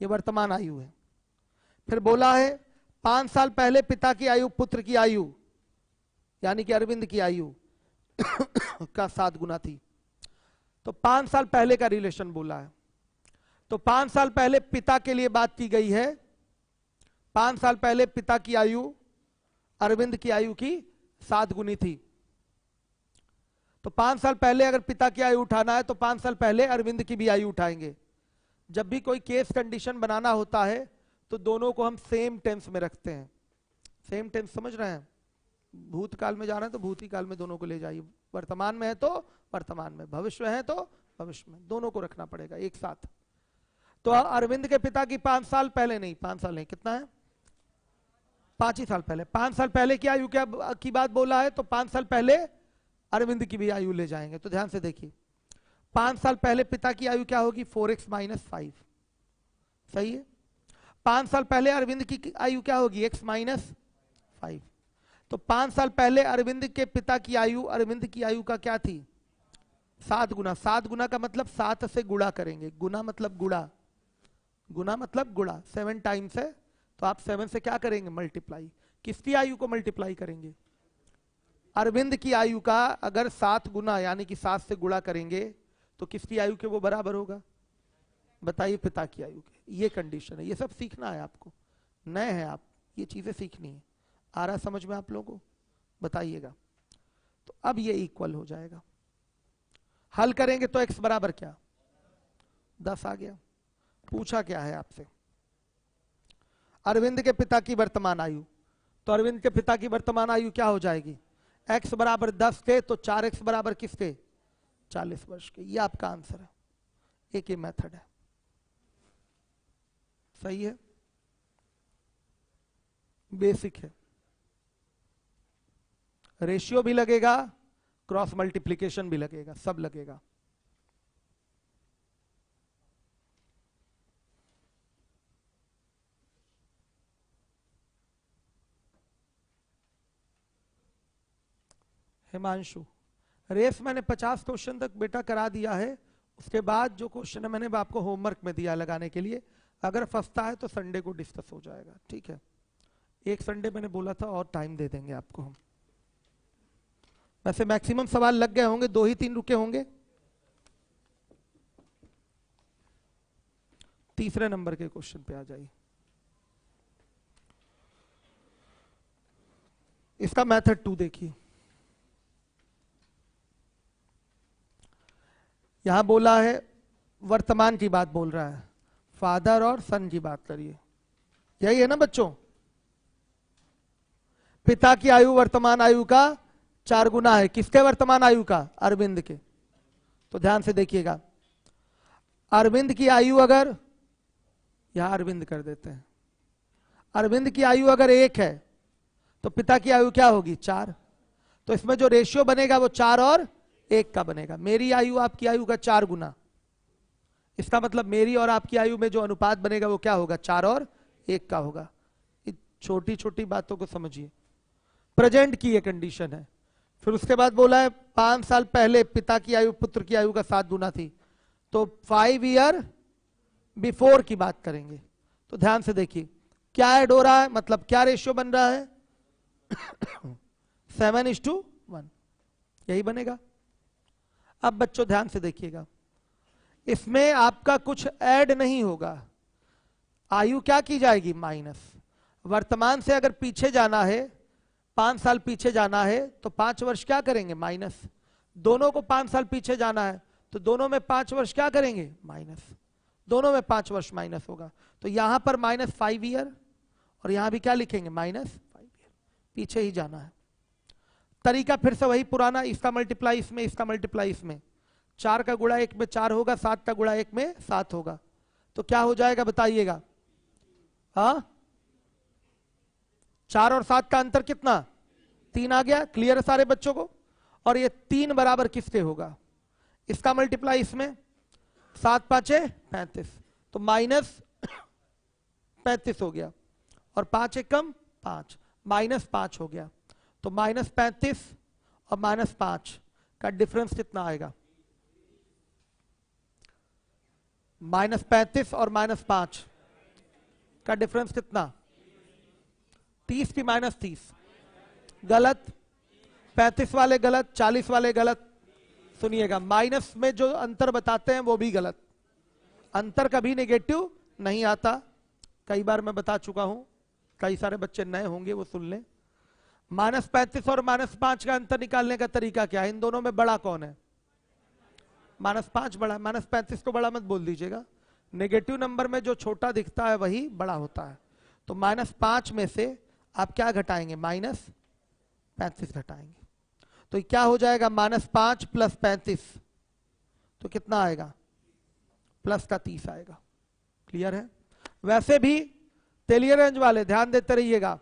ये वर्तमान आयु है। फिर बोला है 5 साल पहले पिता की आयु पुत्र की आयु यानी कि अरविंद की आयु का 7 गुना थी। तो 5 साल पहले का रिलेशन बोला है। तो 5 साल पहले पिता के लिए बात की गई है। 5 साल पहले पिता की आयु अरविंद की आयु की 7 गुनी थी। तो 5 साल पहले अगर पिता की आयु उठाना है तो 5 साल पहले अरविंद की भी आयु उठाएंगे। जब भी कोई केस कंडीशन बनाना होता है तो दोनों को हम सेम टेंस में रखते हैं। सेम टेंस समझ रहे हैं? भूतकाल में जा रहे हैं तो भूत काल में दोनों को ले जाइए, वर्तमान में है तो वर्तमान में, भविष्य है तो भविष्य में, दोनों को रखना पड़ेगा एक साथ। तो अरविंद के पिता की 5 साल पहले नहीं, 5 साल नहीं, कितना है? 5 ही साल पहले। 5 साल पहले की आयु क्या की बात बोला है, तो 5 साल पहले अरविंद की भी आयु ले जाएंगे। तो ध्यान से देखिए, 5 साल पहले पिता की आयु क्या होगी? 4x - 5। सही है। 5 साल पहले अरविंद की आयु क्या होगी? x - 5। तो 5 साल पहले अरविंद के पिता की आयु अरविंद की आयु का क्या थी? 7 गुना। 7 गुना का मतलब 7 से गुणा करेंगे। गुना मतलब गुणा, गुना मतलब गुणा। 7 टाइम्स है तो आप 7 से क्या करेंगे? मल्टीप्लाई। किसकी आयु को मल्टीप्लाई करेंगे? अरविंद की आयु का अगर 7 गुना यानी कि 7 से गुणा करेंगे तो किसकी आयु के वो बराबर होगा? बताइए, पिता की आयु के। ये कंडीशन है, ये सब सीखना है आपको, नए हैं आप, ये चीजें सीखनी है। आ रहा समझ में आप लोगों को? बताइएगा। तो अब ये इक्वल हो जाएगा। हल करेंगे तो x बराबर क्या? 10 आ गया। पूछा क्या है आपसे? अरविंद के पिता की वर्तमान आयु। तो अरविंद के पिता की वर्तमान आयु क्या हो जाएगी? x बराबर 10 थे तो 4x बराबर किसके? 40 वर्ष के। ये आपका आंसर है। एक ही मेथड है। सही है, बेसिक है। रेशियो भी लगेगा, क्रॉस मल्टीप्लिकेशन भी लगेगा, सब लगेगा। हिमांशु, रेस मैंने 50 क्वेश्चन तक बेटा करा दिया है। उसके बाद जो क्वेश्चन है मैंने आपको होमवर्क में दिया लगाने के लिए। अगर फंसता है तो संडे को डिस्कस हो जाएगा, ठीक है? एक संडे मैंने बोला था और टाइम दे देंगे आपको हम। वैसे मैक्सिमम सवाल लग गए होंगे, 2 ही 3 रुके होंगे। तीसरे नंबर के क्वेश्चन पे आ जाइए। इसका मेथड 2 देखिए। यहां बोला है वर्तमान की बात बोल रहा है, फादर और सन की बात करिए। यही है ना बच्चों? पिता की आयु वर्तमान आयु का 4 गुना है। किसके वर्तमान आयु का? अरविंद के। तो ध्यान से देखिएगा, अरविंद की आयु अगर यहां अरविंद कर देते हैं। अरविंद की आयु अगर 1 है तो पिता की आयु क्या होगी 4। तो इसमें जो रेशियो बनेगा वो 4 और 1 का बनेगा। मेरी आयु आपकी आयु का 4 गुना। इसका मतलब मेरी और आपकी आयु में जो अनुपात बनेगा वो क्या होगा 4 और 1 का होगा। छोटी छोटी बातों को समझिए। प्रेजेंट की ये कंडीशन है। फिर उसके बाद बोला है 5 साल पहले पिता की आयु पुत्र की आयु का 7 गुना थी, तो 5 ईयर बिफोर की बात करेंगे। तो ध्यान से देखिए क्या ऐड हो रहा है, मतलब क्या रेशियो बन रहा है 7:1 यही बनेगा। अब बच्चों ध्यान से देखिएगा, इसमें आपका कुछ ऐड नहीं होगा। आयु क्या की जाएगी माइनस। वर्तमान से अगर पीछे जाना है 5 साल पीछे जाना है तो 5 वर्ष क्या करेंगे माइनस। दोनों को 5 साल पीछे जाना है तो दोनों में 5 वर्ष क्या करेंगे माइनस। दोनों में 5 वर्ष माइनस होगा। तो यहां पर -5 ईयर और यहां भी क्या लिखेंगे -5 ईयर। पीछे ही जाना है। तरीका फिर से वही पुराना, इसका मल्टीप्लाई इसमें, इसका मल्टीप्लाई इसमें। 4 का गुणा 1 में 4 होगा, 7 का गुणा 1 में 7 होगा। तो क्या हो जाएगा बताइएगा। हाँ 4 और 7 का अंतर कितना 3 आ गया। क्लियर है सारे बच्चों को। और ये 3 बराबर किसके होगा, इसका मल्टीप्लाई इसमें। 7 5 35, तो -35 हो गया। और 5 एकम 5, -5 हो गया। तो -35 और -5 का डिफरेंस कितना आएगा। -35 और -5 का डिफरेंस कितना 30 की -30। गलत। 35 वाले गलत, 40 वाले गलत। सुनिएगा माइनस में जो अंतर बताते हैं वो भी गलत। अंतर कभी नेगेटिव नहीं आता। कई बार मैं बता चुका हूं, कई सारे बच्चे नए होंगे वो सुन लें। -35 और -5 का अंतर निकालने का तरीका क्या है। इन दोनों में बड़ा कौन है -5 बड़ा। -35 को बड़ा मत बोल दीजिएगा। नेगेटिव नंबर में जो छोटा दिखता है वही बड़ा होता है। तो -5 में से आप क्या घटाएंगे -35 घटाएंगे। तो क्या हो जाएगा -5 + 35, तो कितना आएगा प्लस का 30 आएगा। क्लियर है। वैसे भी तेलियर रेंज वाले ध्यान देते रहिएगा,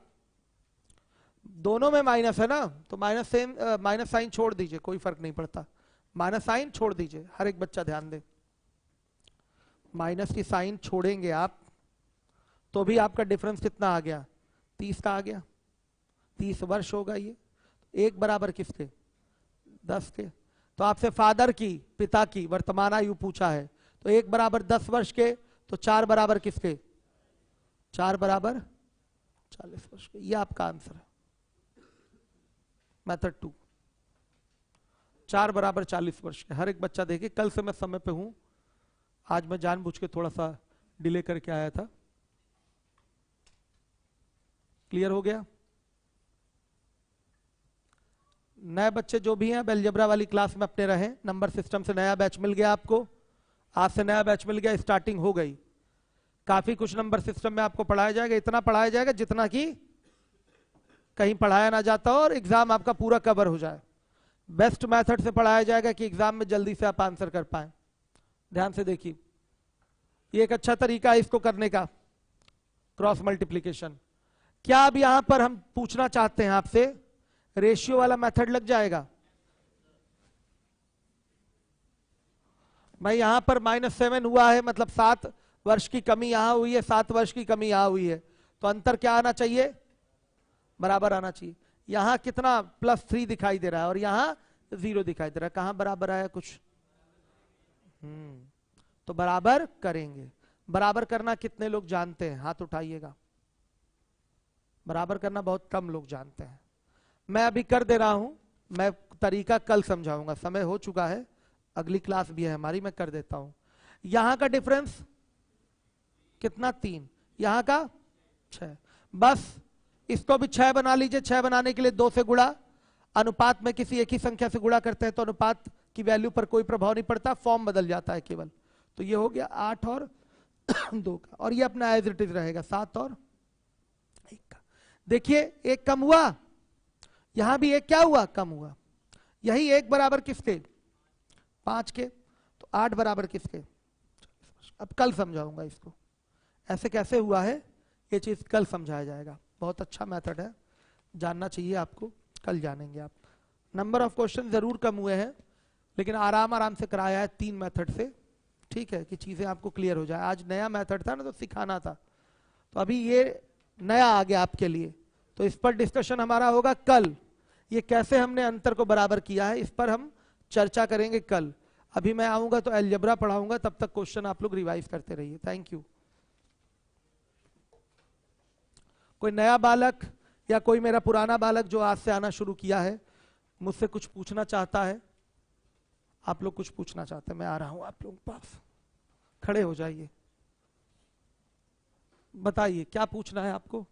दोनों में माइनस है ना, तो माइनस साइन छोड़ दीजिए, कोई फर्क नहीं पड़ता। माइनस साइन छोड़ दीजिए, हर एक बच्चा ध्यान दे। माइनस की साइन छोड़ेंगे आप तो भी आपका डिफरेंस कितना आ गया 30 का आ गया। 30 वर्ष होगा ये। 1 बराबर किसके 10 के। तो आपसे फादर की पिता की वर्तमान आयु पूछा है, तो 1 बराबर 10 वर्ष के, तो 4 बराबर किसके 4 बराबर 40 वर्ष के। ये आपका आंसर है मेथड 2। 4 बराबर 40 वर्ष के। हर एक बच्चा देखे, कल से मैं समय पे हूं, आज मैं जानबूझ के थोड़ा सा डिले करके आया था। क्लियर हो गया। नए बच्चे जो भी हैं अलजेब्रा वाली क्लास में अपने रहे। नंबर सिस्टम से नया बैच मिल गया आपको, आज से नया बैच मिल गया, स्टार्टिंग हो गई। काफी कुछ नंबर सिस्टम में आपको पढ़ाया जाएगा, इतना पढ़ाया जाएगा जितना कि कहीं पढ़ाया ना जाता हो और एग्जाम आपका पूरा कवर हो जाए। बेस्ट मेथड से पढ़ाया जाएगा कि एग्जाम में जल्दी से आप आंसर कर पाए। ध्यान से देखिए, ये एक अच्छा तरीका है इसको करने का, क्रॉस मल्टीप्लीकेशन। क्या अब यहां पर हम पूछना चाहते हैं आपसे, रेशियो वाला मेथड लग जाएगा भाई। यहां पर -7 हुआ है, मतलब 7 वर्ष की कमी यहां हुई है, 7 वर्ष की कमी यहां हुई है, तो अंतर क्या आना चाहिए बराबर आना चाहिए। यहां कितना +3 दिखाई दे रहा है और यहां 0 दिखाई दे रहा है, कहां बराबर आया कुछ। तो बराबर करेंगे। बराबर करना कितने लोग जानते हैं, हाथ उठाइएगा। बराबर करना बहुत कम लोग जानते हैं। मैं अभी कर दे रहा हूं, मैं तरीका कल समझाऊंगा, समय हो चुका है, अगली क्लास भी है हमारी, मैं कर देता हूं। यहां का डिफरेंस कितना 3, यहां का 6। बस इसको भी 6 बना लीजिए। 6 बनाने के लिए 2 से गुणा, अनुपात में किसी एक ही संख्या से गुणा करते हैं तो अनुपात की वैल्यू पर कोई प्रभाव नहीं पड़ता, फॉर्म बदल जाता है केवल। तो ये हो गया 8 और 2 का, और ये अपना एज इट इज रहेगा 7 और 1 का। देखिए 1 कम हुआ, यहां भी 1 क्या हुआ कम हुआ। यही 1 बराबर किसके 5 के, तो 8 बराबर किसके। अब कल समझाऊंगा इसको, ऐसे कैसे हुआ है ये चीज कल समझाया जाएगा। बहुत अच्छा मेथड है, जानना चाहिए आपको, कल जानेंगे आप। नंबर ऑफ क्वेश्चन जरूर कम हुए हैं, लेकिन आराम आराम से कराया है 3 मेथड से, ठीक है, कि चीजें आपको क्लियर हो जाए। आज नया मेथड था ना, तो सिखाना था, तो अभी ये नया आ गया आपके लिए, तो इस पर डिस्कशन हमारा होगा कल। ये कैसे हमने अंतर को बराबर किया है इस पर हम चर्चा करेंगे कल। अभी मैं आऊंगा तो अलजेब्रा पढ़ाऊंगा, तब तक क्वेश्चन आप लोग रिवाइज करते रहिए। Thank you. कोई नया बालक या कोई मेरा पुराना बालक जो आज से आना शुरू किया है, मुझसे कुछ पूछना चाहता है? आप लोग कुछ पूछना चाहते हैं? मैं आ रहा हूं आप लोगों के पास, खड़े हो जाइए, बताइए क्या पूछना है आपको।